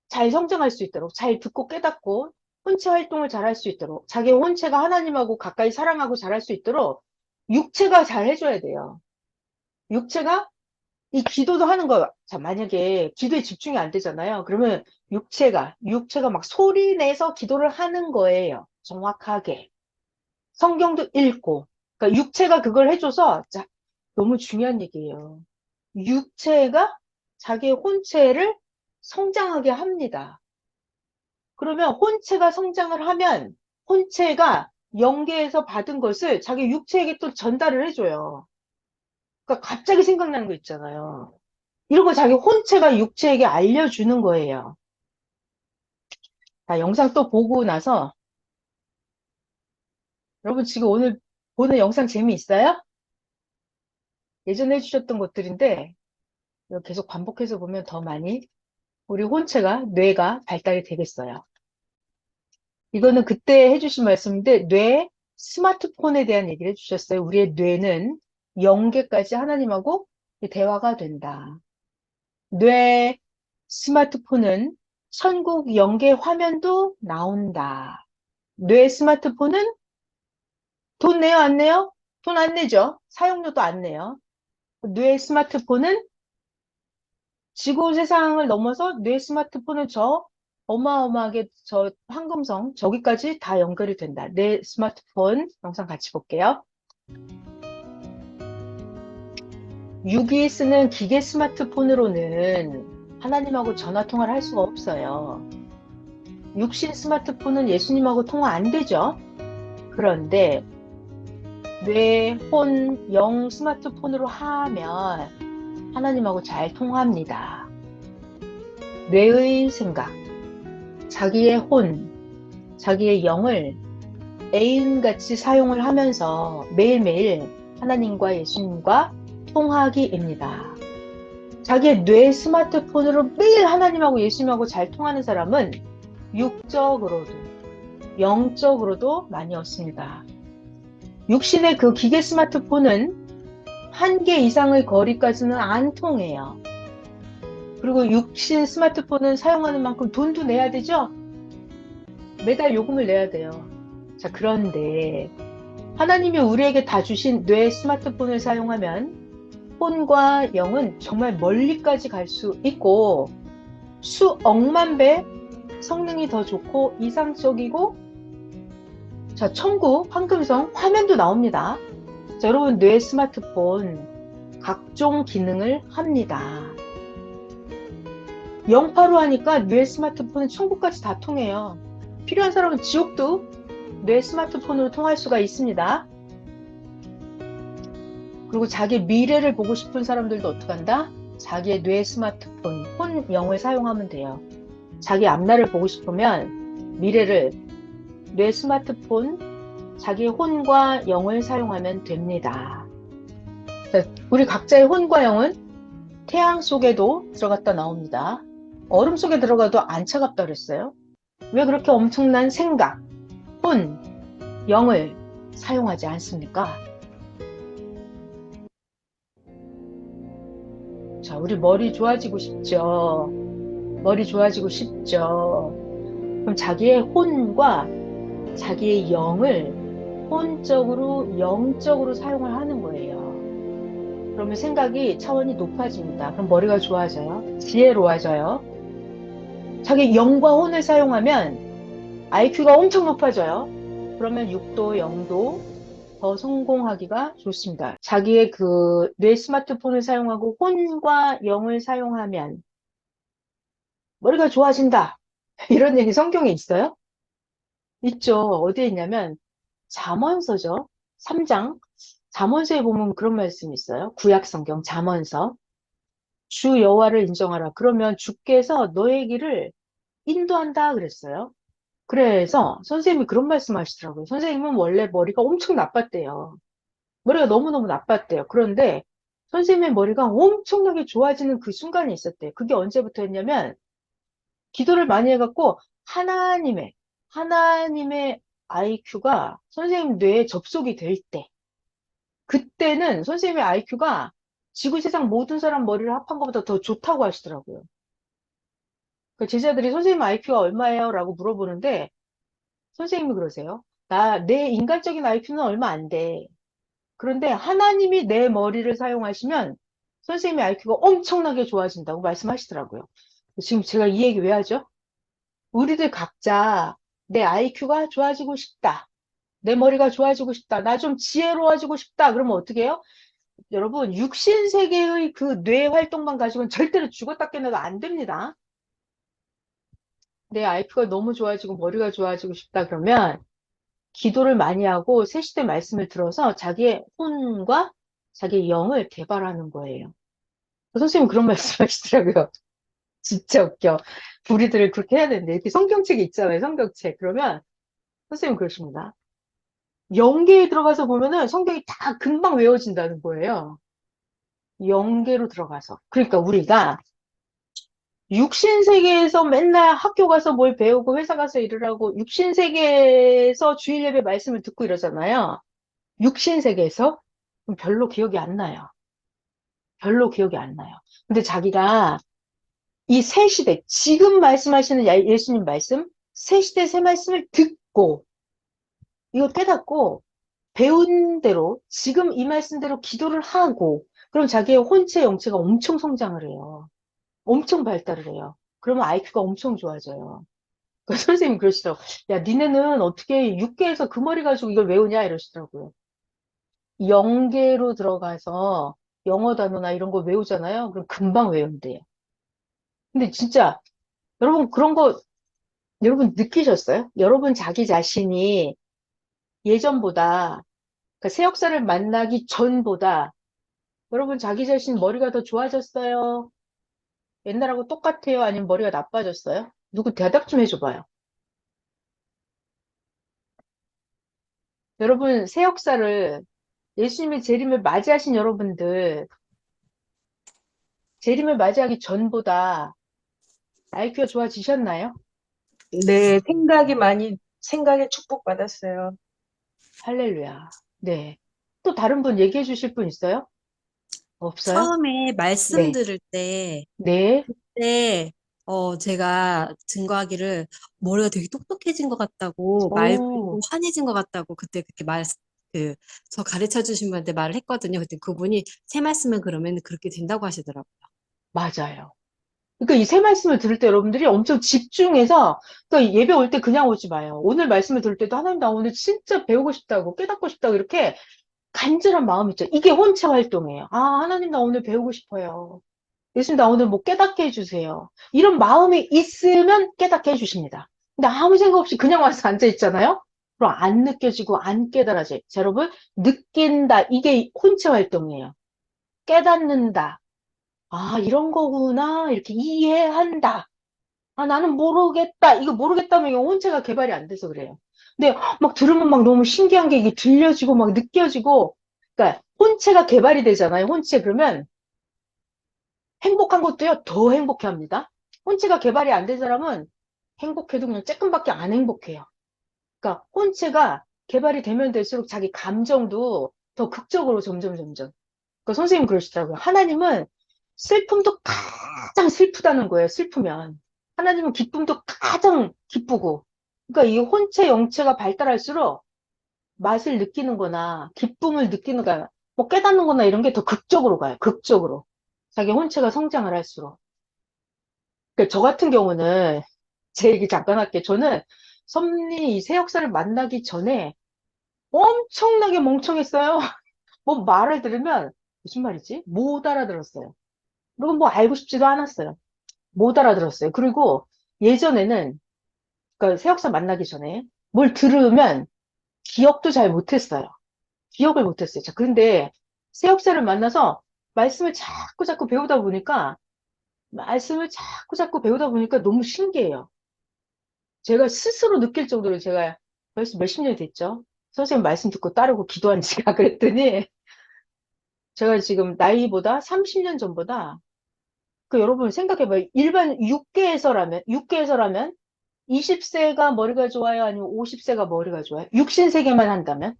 잘 성장할 수 있도록, 잘 듣고 깨닫고, 혼체 활동을 잘 할 수 있도록, 자기 혼체가 하나님하고 가까이 사랑하고 잘 할 수 있도록, 육체가 잘 해줘야 돼요. 육체가 이 기도도 하는 거, 자, 만약에 기도에 집중이 안 되잖아요. 그러면 육체가 막 소리 내서 기도를 하는 거예요. 정확하게. 성경도 읽고. 그러니까 육체가 그걸 해줘서, 자, 너무 중요한 얘기예요. 육체가 자기 혼체를 성장하게 합니다. 그러면 혼체가 성장을 하면 혼체가 영계에서 받은 것을 자기 육체에게 또 전달을 해줘요. 그러니까 갑자기 생각나는 거 있잖아요. 이런 거 자기 혼체가 육체에게 알려주는 거예요. 자, 영상 또 보고 나서 여러분 지금 오늘 보는 영상 재미있어요? 예전에 해주셨던 것들인데 이거 계속 반복해서 보면 더 많이 우리 혼체가 뇌가 발달이 되겠어요. 이거는 그때 해주신 말씀인데 스마트폰에 대한 얘기를 해주셨어요. 우리의 뇌는 영계까지 하나님하고 대화가 된다. 뇌 스마트폰은 천국 영계 화면도 나온다. 뇌 스마트폰은 돈 내요, 안 내요? 돈 안 내죠? 사용료도 안 내요. 뇌 스마트폰은 지구 세상을 넘어서 뇌 스마트폰은 저 어마어마하게 저 황금성 저기까지 다 연결이 된다. 내 스마트폰 영상 같이 볼게요. 6이 쓰는 기계 스마트폰으로는 하나님하고 전화 통화를 할 수가 없어요. 육신 스마트폰은 예수님하고 통화 안 되죠. 그런데 뇌, 혼, 영 스마트폰으로 하면 하나님하고 잘 통합니다. 뇌의 생각, 자기의 혼, 자기의 영을 애인같이 사용을 하면서 매일매일 하나님과 예수님과 통하기입니다. 자기의 뇌 스마트폰으로 매일 하나님하고 예수님하고 잘 통하는 사람은 육적으로도 영적으로도 많이 얻습니다. 육신의 그 기계 스마트폰은 한 개 이상의 거리까지는 안 통해요. 그리고 육신 스마트폰은 사용하는 만큼 돈도 내야 되죠? 매달 요금을 내야 돼요. 자, 그런데 하나님이 우리에게 다 주신 뇌 스마트폰을 사용하면 혼과 영은 정말 멀리까지 갈 수 있고 수억만 배 성능이 더 좋고 이상적이고 자, 천국 황금성 화면도 나옵니다. 자, 여러분 뇌 스마트폰 각종 기능을 합니다. 영파로 하니까 뇌 스마트폰은 천국까지 다 통해요. 필요한 사람은 지옥도 뇌 스마트폰으로 통할 수가 있습니다. 그리고 자기 미래를 보고 싶은 사람들도 어떡한다? 자기의 뇌 스마트폰, 혼, 영을 사용하면 돼요. 자기 앞날을 보고 싶으면 미래를 뇌 스마트폰, 자기의 혼과 영을 사용하면 됩니다. 자, 우리 각자의 혼과 영은 태양 속에도 들어갔다 나옵니다. 얼음 속에 들어가도 안 차갑다 그랬어요. 왜 그렇게 엄청난 생각, 혼, 영을 사용하지 않습니까? 자, 우리 머리 좋아지고 싶죠? 머리 좋아지고 싶죠? 그럼 자기의 혼과 자기의 영을 혼적으로, 영적으로 사용을 하는 거예요. 그러면 생각이 차원이 높아집니다. 그럼 머리가 좋아져요. 지혜로워져요. 자기 영과 혼을 사용하면 IQ가 엄청 높아져요. 그러면 6도, 0도 더 성공하기가 좋습니다. 자기의 그 뇌 스마트폰을 사용하고 혼과 영을 사용하면 머리가 좋아진다. 이런 얘기 성경에 있어요? 있죠. 어디에 있냐면 잠언서죠. 3장. 잠언서에 보면 그런 말씀이 있어요. 구약 성경 잠언서. 주 여호와를 인정하라. 그러면 주께서 너의 길을 인도한다 그랬어요. 그래서 선생님이 그런 말씀 하시더라고요. 선생님은 원래 머리가 엄청 나빴대요. 머리가 너무너무 나빴대요. 그런데 선생님의 머리가 엄청나게 좋아지는 그 순간이 있었대요. 그게 언제부터였냐면 기도를 많이 해갖고 하나님의 IQ가 선생님 뇌에 접속이 될 때, 그때는 선생님의 IQ가 지구 세상 모든 사람 머리를 합한 것보다 더 좋다고 하시더라고요. 그 제자들이 선생님 IQ가 얼마예요? 라고 물어보는데 선생님이 그러세요. 내 인간적인 IQ는 얼마 안 돼. 그런데 하나님이 내 머리를 사용하시면 선생님의 IQ가 엄청나게 좋아진다고 말씀하시더라고요. 지금 제가 이 얘기 왜 하죠? 우리들 각자 내 IQ가 좋아지고 싶다. 내 머리가 좋아지고 싶다. 나 좀 지혜로워지고 싶다. 그러면 어떻게 해요? 여러분, 육신 세계의 그 뇌 활동만 가지고는 절대로 죽었다 깨어나도 안 됩니다. 내 IQ가 너무 좋아지고 머리가 좋아지고 싶다 그러면 기도를 많이 하고 새시대 말씀을 들어서 자기의 혼과 자기의 영을 개발하는 거예요. 선생님 그런 말씀 하시더라고요. 진짜 웃겨. 우리들을 그렇게 해야 되는데 이렇게 성경책이 있잖아요. 성경책. 그러면 선생님 그러십니다. 영계에 들어가서 보면은 성경이 다 금방 외워진다는 거예요. 영계로 들어가서. 그러니까 우리가 육신 세계에서 맨날 학교 가서 뭘 배우고 회사 가서 일을 하고 육신 세계에서 주일 예배 말씀을 듣고 이러잖아요. 육신 세계에서 그럼 별로 기억이 안 나요. 별로 기억이 안 나요. 근데 자기가 이 새 시대, 지금 말씀하시는 예수님 말씀, 새 시대 새 말씀을 듣고 이거 깨닫고 배운 대로 지금 이 말씀대로 기도를 하고 그럼 자기의 혼체 영체가 엄청 성장을 해요. 엄청 발달을 해요. 그러면 IQ가 엄청 좋아져요. 그 선생님 그러시더라고. 야, 니네는 어떻게 6개에서 그 머리 가지고 이걸 외우냐 이러시더라고요. 영계로 들어가서 영어 단어나 이런 거 외우잖아요. 그럼 금방 외운대요. 근데 진짜 여러분 그런 거 여러분 느끼셨어요? 여러분 자기 자신이 예전보다 그러니까 새 역사를 만나기 전보다 여러분 자기 자신 머리가 더 좋아졌어요? 옛날하고 똑같아요? 아니면 머리가 나빠졌어요? 누구 대답 좀 해줘봐요. 여러분 새 역사를 예수님의 재림을 맞이하신 여러분들 재림을 맞이하기 전보다 IQ가 좋아지셨나요? 네, 생각에 축복받았어요. 할렐루야. 네. 또 다른 분 얘기해 주실 분 있어요? 없어요? 처음에 말씀 네. 들을 때, 네. 그때, 제가 증거하기를 머리가 되게 똑똑해진 것 같다고, 말도 오, 환해진 것 같다고, 그때 그렇게 저 가르쳐 주신 분한테 말을 했거든요. 그때 그분이 새 말씀은 그러면 그렇게 된다고 하시더라고요. 맞아요. 그러니까 이 새 말씀을 들을 때 여러분들이 엄청 집중해서, 그러니까 예배 올 때 그냥 오지 마요. 오늘 말씀을 들을 때도 하나님 나 오늘 진짜 배우고 싶다고, 깨닫고 싶다고 이렇게 간절한 마음 있죠. 이게 혼체 활동이에요. 아, 하나님 나 오늘 배우고 싶어요. 예수님 나 오늘 뭐 깨닫게 해주세요. 이런 마음이 있으면 깨닫게 해주십니다. 근데 아무 생각 없이 그냥 와서 앉아 있잖아요? 그럼 안 느껴지고 안 깨달아져요. 자, 여러분, 느낀다. 이게 혼체 활동이에요. 깨닫는다. 아, 이런 거구나. 이렇게 이해한다. 아, 나는 모르겠다. 이거 모르겠다면 이거 혼체가 개발이 안 돼서 그래요. 근데 막 들으면 막 너무 신기한 게 이게 들려지고 막 느껴지고, 그러니까 혼체가 개발이 되잖아요. 혼체 그러면 행복한 것도요, 더 행복해 합니다. 혼체가 개발이 안 된 사람은 행복해도 그냥 조금밖에 안 행복해요. 그러니까 혼체가 개발이 되면 될수록 자기 감정도 더 극적으로 점점. 그러니까 선생님 그러시더라고요. 하나님은 슬픔도 가장 슬프다는 거예요. 슬프면. 하나님은 기쁨도 가장 기쁘고. 그러니까 이 혼체, 영체가 발달할수록 맛을 느끼는 거나 기쁨을 느끼는 거나 뭐 깨닫는 거나 이런 게 더 극적으로 가요. 극적으로. 자기 혼체가 성장을 할수록. 그러니까 저 같은 경우는 제 얘기 잠깐 할게요. 저는 섭리 이새 역사를 만나기 전에 엄청나게 멍청했어요. 뭐 말을 들으면 무슨 말이지? 못 알아들었어요. 그리고 뭐 알고 싶지도 않았어요. 못 알아들었어요. 그리고 예전에는 그러니까 새역사 만나기 전에 뭘 들으면 기억도 잘 못했어요. 기억을 못했어요. 자, 그런데 새역사를 만나서 말씀을 자꾸 자꾸 배우다 보니까 너무 신기해요. 제가 스스로 느낄 정도로 제가 벌써 몇십 년이 됐죠. 선생님 말씀 듣고 따르고 기도한 지가 그랬더니 제가 지금 나이보다 30년 전보다 그 여러분 생각해봐요. 일반 육계에서라면 20세가 머리가 좋아요? 아니면 50세가 머리가 좋아요? 육신세계만 한다면?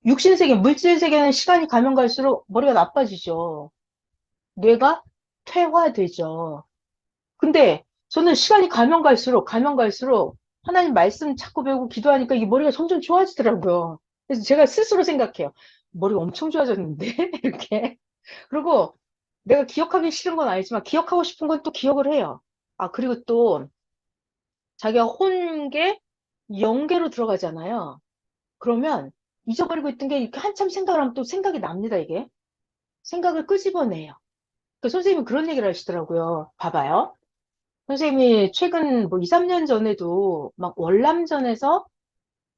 육신세계, 물질세계는 시간이 가면 갈수록 머리가 나빠지죠. 뇌가 퇴화되죠. 근데 저는 시간이 가면 갈수록 하나님 말씀 자꾸 배우고 기도하니까 이 머리가 점점 좋아지더라고요. 그래서 제가 스스로 생각해요. 머리가 엄청 좋아졌는데? 이렇게. 그리고 내가 기억하기 싫은 건 아니지만 기억하고 싶은 건 또 기억을 해요. 아, 그리고 또 자기가 혼계, 영계로 들어가잖아요. 그러면 잊어버리고 있던 게 이렇게 한참 생각을 하면 또 생각이 납니다, 이게. 생각을 끄집어내요. 그 선생님이 그런 얘기를 하시더라고요. 봐봐요. 선생님이 최근 뭐 2, 3년 전에도 막 월남전에서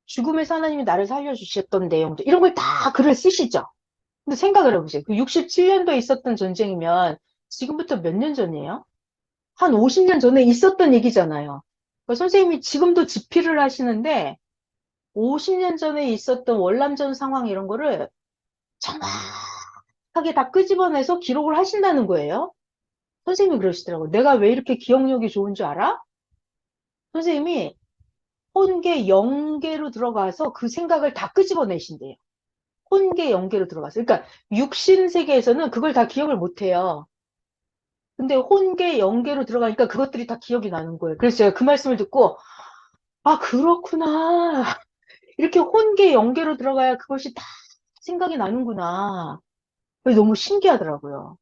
죽음에서 하나님이 나를 살려주셨던 내용들, 이런 걸 다 글을 쓰시죠. 근데 생각을 해보세요. 그 67년도에 있었던 전쟁이면 지금부터 몇 년 전이에요? 한 50년 전에 있었던 얘기잖아요. 그러니까 선생님이 지금도 집필을 하시는데 50년 전에 있었던 월남전 상황 이런 거를 정확하게 다 끄집어내서 기록을 하신다는 거예요. 선생님이 그러시더라고요. 내가 왜 이렇게 기억력이 좋은 줄 알아? 선생님이 혼계, 영계로 들어가서 그 생각을 다 끄집어내신대요. 혼계, 영계로 들어가서. 그러니까 육신 세계에서는 그걸 다 기억을 못 해요. 근데 혼계, 영계로 들어가니까 그것들이 다 기억이 나는 거예요. 그래서 제가 그 말씀을 듣고, 아, 그렇구나. 이렇게 혼계, 영계로 들어가야 그것이 다 생각이 나는구나. 그래서 너무 신기하더라고요.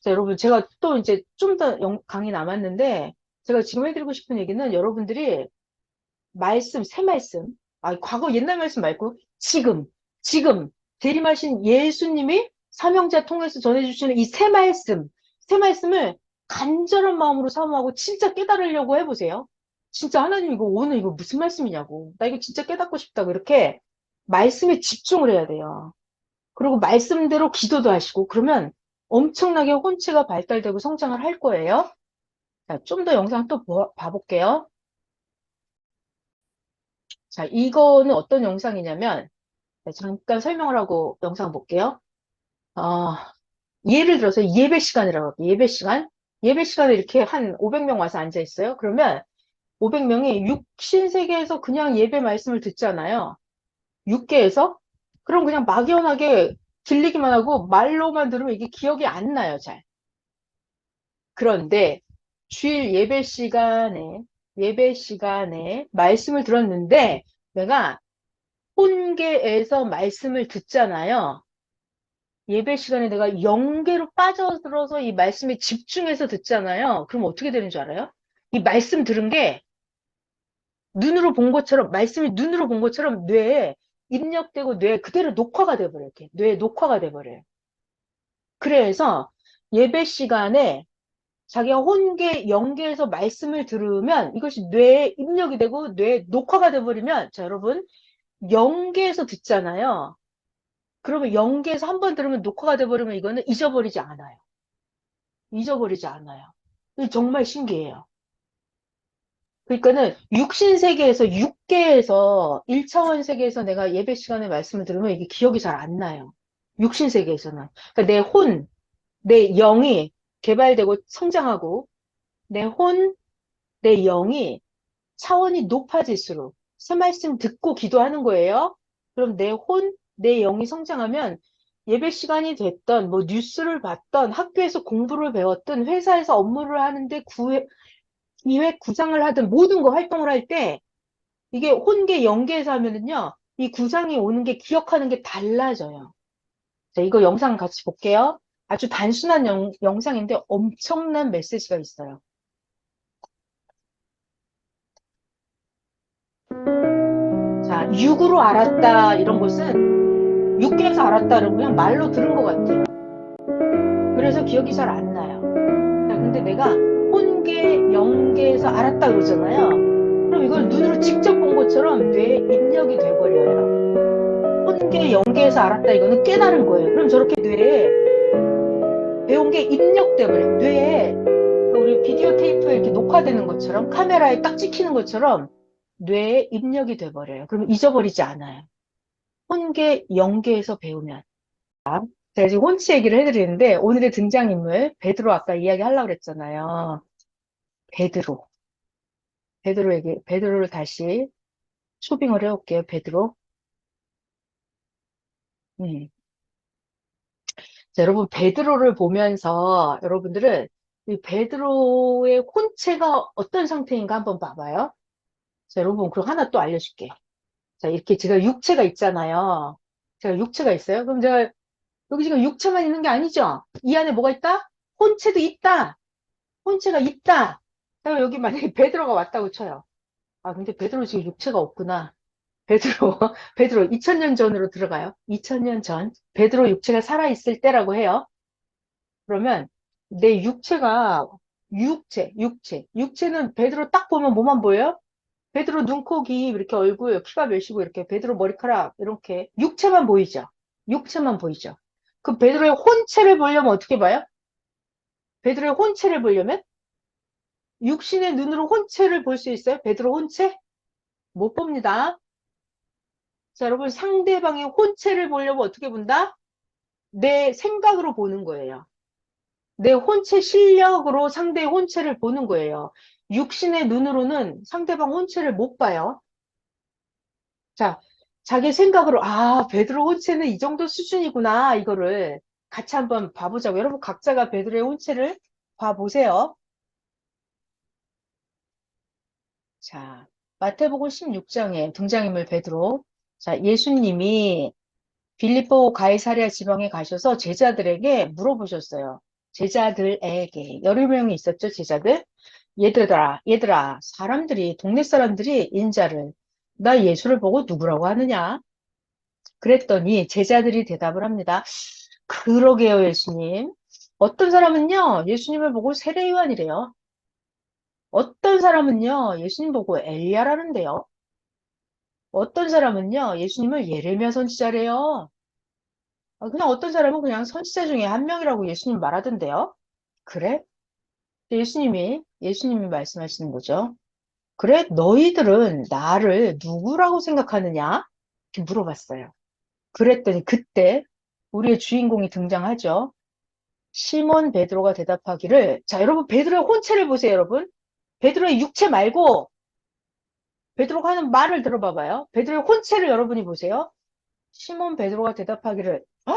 자, 여러분, 제가 또 이제 좀 더 강의 남았는데, 제가 지금 해드리고 싶은 얘기는 여러분들이 새 말씀, 과거 옛날 말씀 말고, 지금, 대림하신 예수님이 삼형제 통해서 전해주시는 이 새 말씀을 간절한 마음으로 사모하고 진짜 깨달으려고 해보세요. 진짜 하나님 오늘 이거 무슨 말씀이냐고. 나 이거 진짜 깨닫고 싶다고 이렇게 말씀에 집중을 해야 돼요. 그리고 말씀대로 기도도 하시고, 그러면 엄청나게 혼체가 발달되고 성장을 할 거예요. 자, 좀 더 영상 또 봐볼게요. 자, 이거는 어떤 영상이냐면, 네, 잠깐 설명을 하고 영상 볼게요. 어, 예를 들어서 예배 시간이라고 할게요. 예배 시간. 예배 시간에 이렇게 한 500명 와서 앉아 있어요. 그러면 500명이 육신 세계에서 그냥 예배 말씀을 듣잖아요. 육계에서. 그럼 그냥 막연하게 들리기만 하고 말로만 들으면 이게 기억이 안 나요, 잘. 그런데 주일 예배 시간에 말씀을 들었는데 내가 혼계에서 말씀을 듣잖아요. 예배 시간에 내가 영계로 빠져들어서 이 말씀에 집중해서 듣잖아요. 그럼 어떻게 되는 줄 알아요? 이 말씀 들은 게 말씀이 눈으로 본 것처럼 뇌에 입력되고 뇌에 그대로 녹화가 돼버려요. 이렇게. 뇌에 녹화가 돼버려요. 그래서 예배 시간에 자기가 혼계, 영계에서 말씀을 들으면 이것이 뇌에 입력이 되고 뇌에 녹화가 돼버리면, 자, 여러분, 영계에서 듣잖아요. 그러면 영계에서 한 번 들으면 녹화가 돼버리면 이거는 잊어버리지 않아요. 잊어버리지 않아요. 이거 정말 신기해요. 그러니까는 육신 세계에서, 육계에서, 1차원 세계에서 내가 예배 시간에 말씀을 들으면 이게 기억이 잘 안 나요. 육신 세계에서는. 그러니까 내 영이 개발되고 성장하고, 내 혼, 내 영이 차원이 높아질수록 새 말씀 듣고 기도하는 거예요. 그럼 내 영이 성장하면 예배 시간이 됐던, 뭐 뉴스를 봤던, 학교에서 공부를 배웠던, 회사에서 업무를 하는데 기획 구상을 하든 모든 거 활동을 할 때 이게 혼계, 영계에서 하면은요, 이 구상이 오는 게 기억하는 게 달라져요. 자, 이거 영상 같이 볼게요. 아주 단순한 영상인데 엄청난 메시지가 있어요. 자, 육으로 알았다 이런 것은 육계에서 알았다 그러면 그냥 말로 들은 것 같아요. 그래서 기억이 잘 안 나요. 자, 근데 내가 혼계, 영계에서 알았다 그러잖아요. 그럼 이걸 눈으로 직접 본 것처럼 뇌에 입력이 돼버려요. 혼계, 영계에서 알았다 이거는 깨달은 거예요. 그럼 저렇게 뇌에 배운 게 입력돼 버려요. 뇌에 그 우리 비디오 테이프에 이렇게 녹화되는 것처럼 카메라에 딱 찍히는 것처럼 뇌에 입력이 돼 버려요. 그럼 잊어버리지 않아요. 혼계, 영계에서 배우면. 제가 지금 혼치 얘기를 해드리는데 오늘의 등장인물 베드로 아까 이야기하려고 그랬잖아요. 베드로. 베드로를 다시 초빙을 해올게요. 베드로. 음. 자, 여러분, 베드로를 보면서 여러분들은 이 베드로의 혼체가 어떤 상태인가 한번 봐봐요. 자, 여러분, 그럼 하나 또 알려줄게. 자, 이렇게 제가 육체가 있잖아요. 제가 육체가 있어요. 그럼 제가 여기 지금 육체만 있는 게 아니죠? 이 안에 뭐가 있다? 혼체도 있다. 혼체가 있다. 자, 여기 만약에 베드로가 왔다고 쳐요. 아, 근데 베드로 지금 육체가 없구나. 베드로, 베드로 2000년 전으로 들어가요. 2000년 전. 베드로 육체가 살아있을 때라고 해요. 그러면 내 육체가 육체는 베드로 딱 보면 뭐만 보여요? 베드로 눈, 코, 귀 이렇게 얼굴, 키가 몇이고 이렇게 베드로 머리카락 이렇게 육체만 보이죠. 육체만 보이죠. 그 베드로의 혼체를 보려면 어떻게 봐요? 베드로의 혼체를 보려면 육신의 눈으로 혼체를 볼 수 있어요? 베드로 혼체? 못 봅니다. 자, 여러분 상대방의 혼체를 보려면 어떻게 본다? 내 생각으로 보는 거예요. 내 혼체 실력으로 상대의 혼체를 보는 거예요. 육신의 눈으로는 상대방 혼체를 못 봐요. 자, 자기 생각으로, 아, 베드로 혼체는 이 정도 수준이구나. 이거를 같이 한번 봐보자고. 여러분, 각자가 베드로의 혼체를 봐보세요. 자, 마태복음 16장에 등장인물 베드로. 자, 예수님이 빌립보 가이사랴 지방에 가셔서 제자들에게 물어보셨어요. 제자들에게. 여러 명이 있었죠, 제자들? 얘들아, 사람들이, 동네 사람들이 인자를, 나 예수를 보고 누구라고 하느냐? 그랬더니 제자들이 대답을 합니다. 그러게요, 예수님. 어떤 사람은요, 예수님을 보고 세례요한이래요. 어떤 사람은요, 예수님 보고 엘리야라는데요. 어떤 사람은요, 예수님을 예레미야 선지자래요. 그냥 어떤 사람은 그냥 선지자 중에 한 명이라고 예수님 말하던데요. 그래? 예수님이 말씀하시는 거죠. 그래, 너희들은 나를 누구라고 생각하느냐? 이렇게 물어봤어요. 그랬더니 그때 우리의 주인공이 등장하죠. 시몬 베드로가 대답하기를, 자, 여러분, 베드로의 혼체를 보세요, 여러분. 베드로의 육체 말고, 베드로가 하는 말을 들어봐봐요. 베드로의 혼체를 여러분이 보세요. 시몬 베드로가 대답하기를, 아,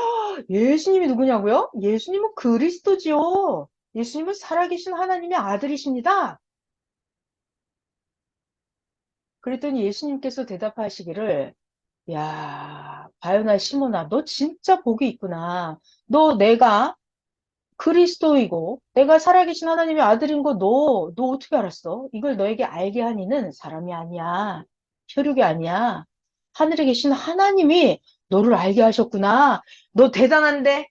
예수님이 누구냐고요? 예수님은 그리스도지요. 예수님은 살아계신 하나님의 아들이십니다. 그랬더니 예수님께서 대답하시기를, 야, 바요나 시몬아, 너 진짜 복이 있구나. 너 내가 그리스도이고 내가 살아계신 하나님의 아들인 거 너 어떻게 알았어? 이걸 너에게 알게 하니는 사람이 아니야. 혈육이 아니야. 하늘에 계신 하나님이 너를 알게 하셨구나. 너 대단한데?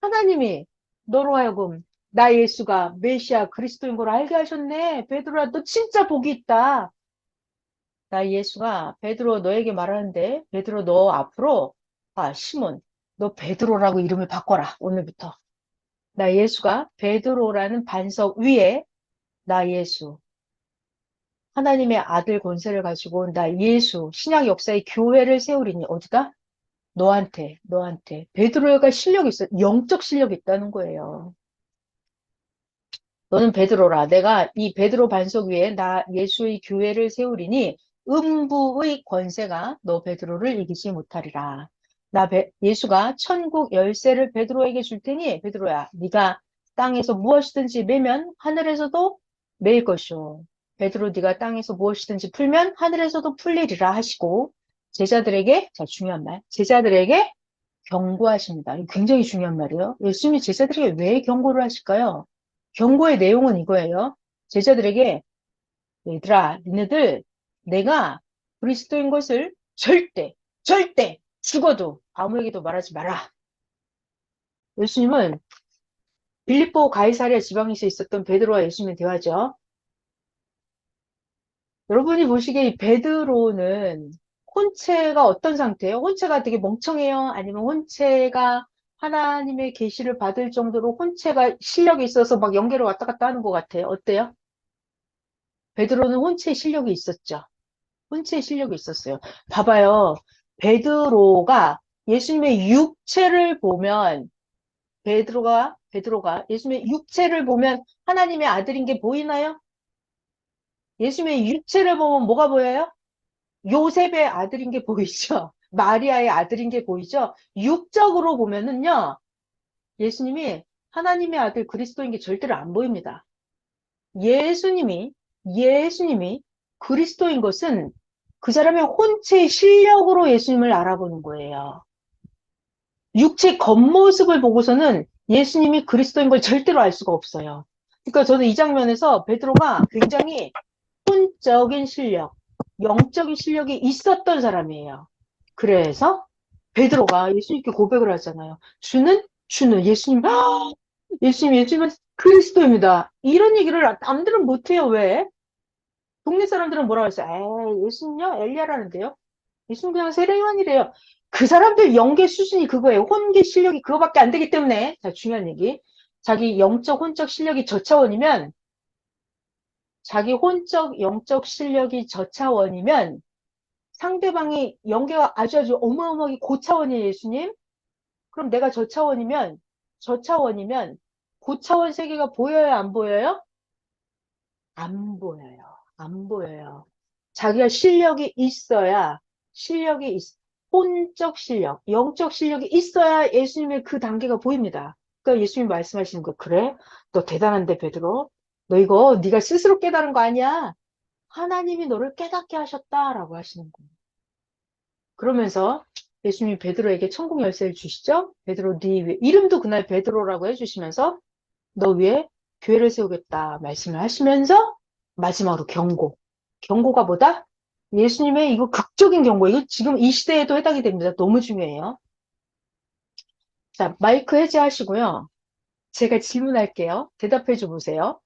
하나님이 너로 하여금 나 예수가 메시아 그리스도인 걸 알게 하셨네. 베드로야, 너 진짜 복이 있다. 나 예수가 베드로 너에게 말하는데 베드로 너 앞으로 시몬 너 베드로라고 이름을 바꿔라. 오늘부터. 나 예수가 베드로라는 반석 위에 나 예수 하나님의 아들 권세를 가지고 온 나 예수 신약 역사의 교회를 세우리니 어디다? 너한테 베드로가 실력이 있어. 영적 실력이 있다는 거예요. 너는 베드로라. 내가 이 베드로 반석 위에 나 예수의 교회를 세우리니 음부의 권세가 너 베드로를 이기지 못하리라. 예수가 천국 열쇠를 베드로에게 줄 테니 베드로야, 네가 땅에서 무엇이든지 매면 하늘에서도 매일 것이오. 베드로, 네가 땅에서 무엇이든지 풀면 하늘에서도 풀리리라 하시고 제자들에게, 자, 중요한 말, 제자들에게 경고하십니다. 이거 굉장히 중요한 말이에요. 예수님이 제자들에게 왜 경고를 하실까요? 경고의 내용은 이거예요. 제자들에게, 얘들아, 니네들 내가 그리스도인 것을 절대 죽어도 아무에게도 말하지 마라. 예수님은 빌립보 가이사랴 지방에서 있었던 베드로와 예수님의 대화죠. 여러분이 보시기에 이 베드로는 혼체가 어떤 상태예요? 혼체가 되게 멍청해요? 아니면 혼체가 하나님의 계시를 받을 정도로 혼체가 실력이 있어서 막 연계를 왔다 갔다 하는 것 같아요? 어때요? 베드로는 혼체의 실력이 있었죠. 혼체의 실력이 있었어요. 봐봐요. 베드로가 예수님의 육체를 보면 베드로가 예수님의 육체를 보면 하나님의 아들인 게 보이나요? 예수님의 육체를 보면 뭐가 보여요? 요셉의 아들인 게 보이죠? 마리아의 아들인 게 보이죠? 육적으로 보면은요, 예수님이 하나님의 아들 그리스도인 게 절대로 안 보입니다. 예수님이, 예수님이 그리스도인 것은 그 사람의 혼체의 실력으로 예수님을 알아보는 거예요. 육체 겉모습을 보고서는 예수님이 그리스도인 걸 절대로 알 수가 없어요. 그러니까 저는 이 장면에서 베드로가 굉장히 혼적인 실력, 영적인 실력이 있었던 사람이에요. 그래서 베드로가 예수님께 고백을 하잖아요. 주는 예수님은 그리스도입니다. 이런 얘기를 남들은 못해요. 왜? 동네 사람들은 뭐라고 했어요? 에이, 예수님요? 엘리야라는데요? 예수님 그냥 세례요한이래요. 그 사람들 연계 수준이 그거예요. 혼계 실력이 그거밖에 안 되기 때문에. 자, 중요한 얘기. 자기 영적, 혼적 실력이 저차원이면, 자기 혼적, 영적 실력이 저차원이면, 상대방이 연계가 아주 어마어마하게 고차원이에요, 예수님. 그럼 내가 저차원이면, 고차원 세계가 보여요, 안 보여요? 안 보여요. 안 보여요. 자기가 실력이 혼적 실력, 영적 실력이 있어야 예수님의 그 단계가 보입니다. 그러니까 예수님 말씀하시는 거, 그래? 너 대단한데, 베드로? 너 이거 네가 스스로 깨달은 거 아니야? 하나님이 너를 깨닫게 하셨다라고 하시는 거예요. 그러면서 예수님이 베드로에게 천국 열쇠를 주시죠? 베드로, 네 위에, 이름도 그날 베드로라고 해주시면서 너 위에 교회를 세우겠다 말씀을 하시면서 마지막으로 경고. 경고가 뭐다? 예수님의 이거 극적인 경고. 이거 지금 이 시대에도 해당이 됩니다. 너무 중요해요. 자, 마이크 해제하시고요. 제가 질문할게요. 대답해 줘 보세요.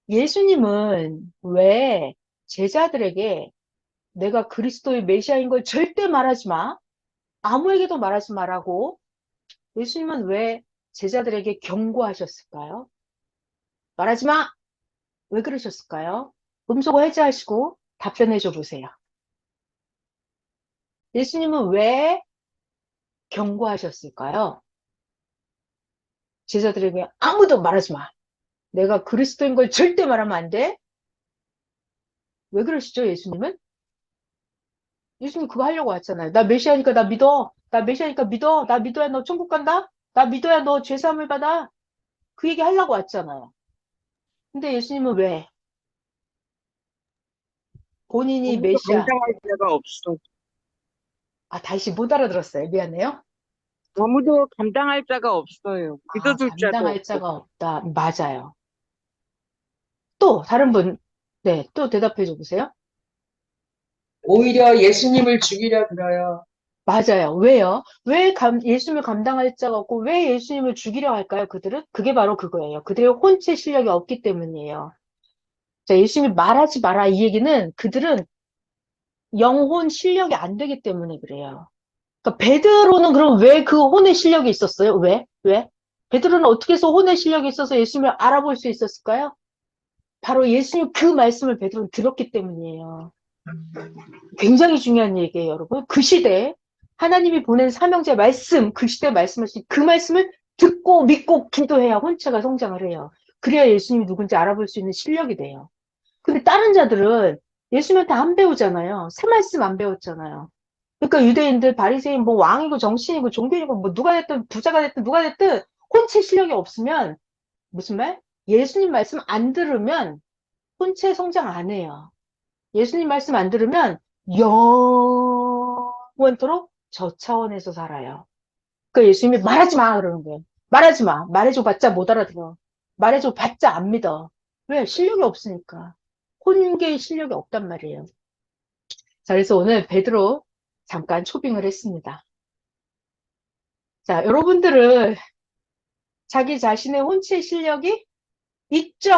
예수님은 왜 제자들에게 내가 그리스도의 메시아인 걸 절대 말하지 마. 아무에게도 말하지 말라고 예수님은 왜 제자들에게 경고하셨을까요? 말하지 마! 왜 그러셨을까요? 음소거 해제하시고 답변해 줘 보세요. 예수님은 왜 경고하셨을까요? 제자들에게 아무도 말하지 마. 내가 그리스도인 걸 절대 말하면 안 돼. 왜 그러시죠, 예수님은? 예수님 그거 하려고 왔잖아요. 나 메시아니까 나 믿어. 나 메시아니까 믿어. 나 믿어야 너 천국 간다. 나 믿어야 너 죄사함을 받아. 그 얘기 하려고 왔잖아요. 근데 예수님은 왜? 본인이 아무도 메시아. 감당할 자가 없어. 아, 다시 못 알아들었어요. 미안해요. 아무도 감당할 자가 없어요. 아, 믿어줄 자도 감당할 없고. 자가 없다. 맞아요. 또 다른 분, 네, 또 대답해 줘 보세요. 오히려 예수님을 죽이려 들어요. 맞아요. 왜요? 왜 예수님을 감당할 자가 없고 왜 예수님을 죽이려 할까요? 그들은? 그게 바로 그거예요. 그들의 혼체 실력이 없기 때문이에요. 자, 예수님이 말하지 마라 이 얘기는 그들은 영혼 실력이 안 되기 때문에 그래요. 그러니까 베드로는 그럼 왜 그 혼의 실력이 있었어요? 왜? 왜? 베드로는 어떻게 해서 혼의 실력이 있어서 예수님을 알아볼 수 있었을까요? 바로 예수님 그 말씀을 베드로는 들었기 때문이에요. 굉장히 중요한 얘기예요, 여러분. 그 시대에 하나님이 보낸 사명자의 말씀, 그 시대에 말씀하신 그 말씀을 듣고 믿고 기도해야 혼체가 성장을 해요. 그래야 예수님이 누군지 알아볼 수 있는 실력이 돼요. 근데 다른 자들은 예수님한테 안 배우잖아요. 새 말씀 안 배웠잖아요. 그러니까 유대인들, 바리새인, 뭐 왕이고 정치인이고 종교인이고 뭐 누가 됐든 부자가 됐든 누가 됐든 혼체 실력이 없으면 무슨 말? 예수님 말씀 안 들으면 혼체 성장 안 해요. 예수님 말씀 안 들으면 영원토록 저 차원에서 살아요. 그러니까 예수님이 말하지 마 그러는 거예요. 말하지 마. 말해줘 봤자 못 알아들어. 말해줘 봤자 안 믿어. 왜? 실력이 없으니까. 혼계의 실력이 없단 말이에요. 자, 그래서 오늘 베드로 잠깐 초빙을 했습니다. 자, 여러분들은 자기 자신의 혼체 실력이 있죠?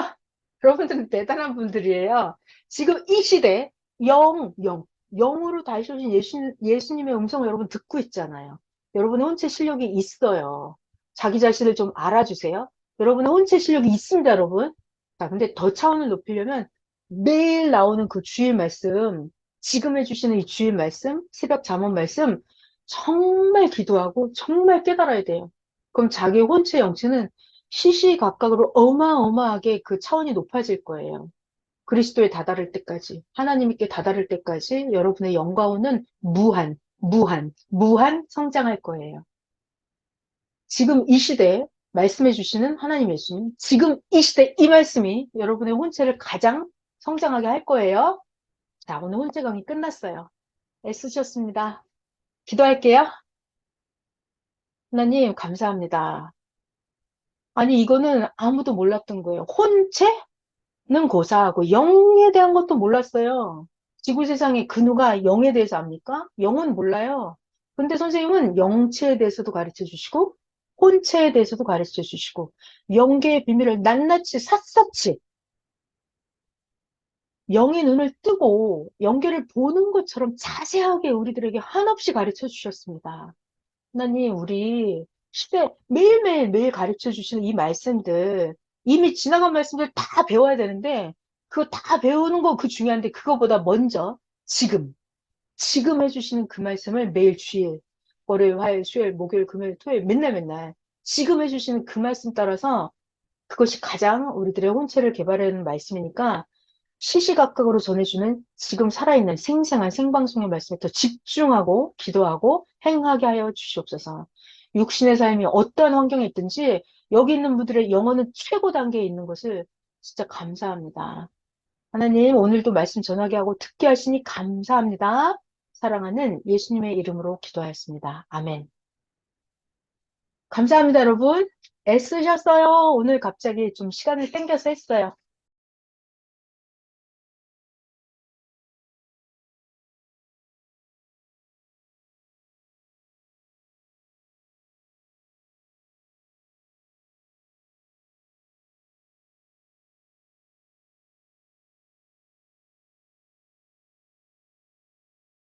여러분들은 대단한 분들이에요. 지금 이 시대 영으로 다시 오신 예수님의 음성을 여러분 듣고 있잖아요. 여러분의 혼체 실력이 있어요. 자기 자신을 좀 알아주세요. 여러분의 혼체 실력이 있습니다, 여러분. 자, 근데 더 차원을 높이려면 매일 나오는 그 주일 말씀, 지금 해주시는 이 주일 말씀, 새벽 잠언 말씀, 정말 기도하고 정말 깨달아야 돼요. 그럼 자기 혼체 영체는 시시각각으로 어마어마하게 그 차원이 높아질 거예요. 그리스도에 다다를 때까지, 하나님께 다다를 때까지 여러분의 영과오는 무한 성장할 거예요. 지금 이 시대에 말씀해 주시는 하나님 예수님, 지금 이 시대 이 말씀이 여러분의 혼체를 가장 성장하게 할 거예요. 자, 오늘 혼체 강의 끝났어요. 애쓰셨습니다. 기도할게요. 하나님, 감사합니다. 아니, 이거는 아무도 몰랐던 거예요. 혼체는 고사하고 영에 대한 것도 몰랐어요. 지구 세상의 근우가 영에 대해서 압니까? 영은 몰라요. 근데 선생님은 영체에 대해서도 가르쳐 주시고, 혼체에 대해서도 가르쳐 주시고, 영계의 비밀을 낱낱이 샅샅이 영의 눈을 뜨고 영계를 보는 것처럼 자세하게 우리들에게 한없이 가르쳐 주셨습니다. 하나님, 우리 시대 매일 가르쳐 주시는 이 말씀들, 이미 지나간 말씀들 다 배워야 되는데, 그거 다 배우는 거 그 중요한데, 그거보다 먼저 지금 해주시는 그 말씀을 매일 주일, 월요일, 화요일, 수요일, 목요일, 금요일, 토요일, 맨날 지금 해주시는 그 말씀 따라서 그것이 가장 우리들의 혼체를 개발하는 말씀이니까 시시각각으로 전해주는 지금 살아있는 생생한 생방송의 말씀에 더 집중하고 기도하고 행하게 하여 주시옵소서. 육신의 삶이 어떠한 환경에 있든지 여기 있는 분들의 영혼은 최고 단계에 있는 것을 진짜 감사합니다. 하나님, 오늘도 말씀 전하게 하고 듣게 하시니 감사합니다. 사랑하는 예수님의 이름으로 기도하였습니다. 아멘. 감사합니다, 여러분. 애쓰셨어요. 오늘 갑자기 좀 시간을 땡겨서 했어요.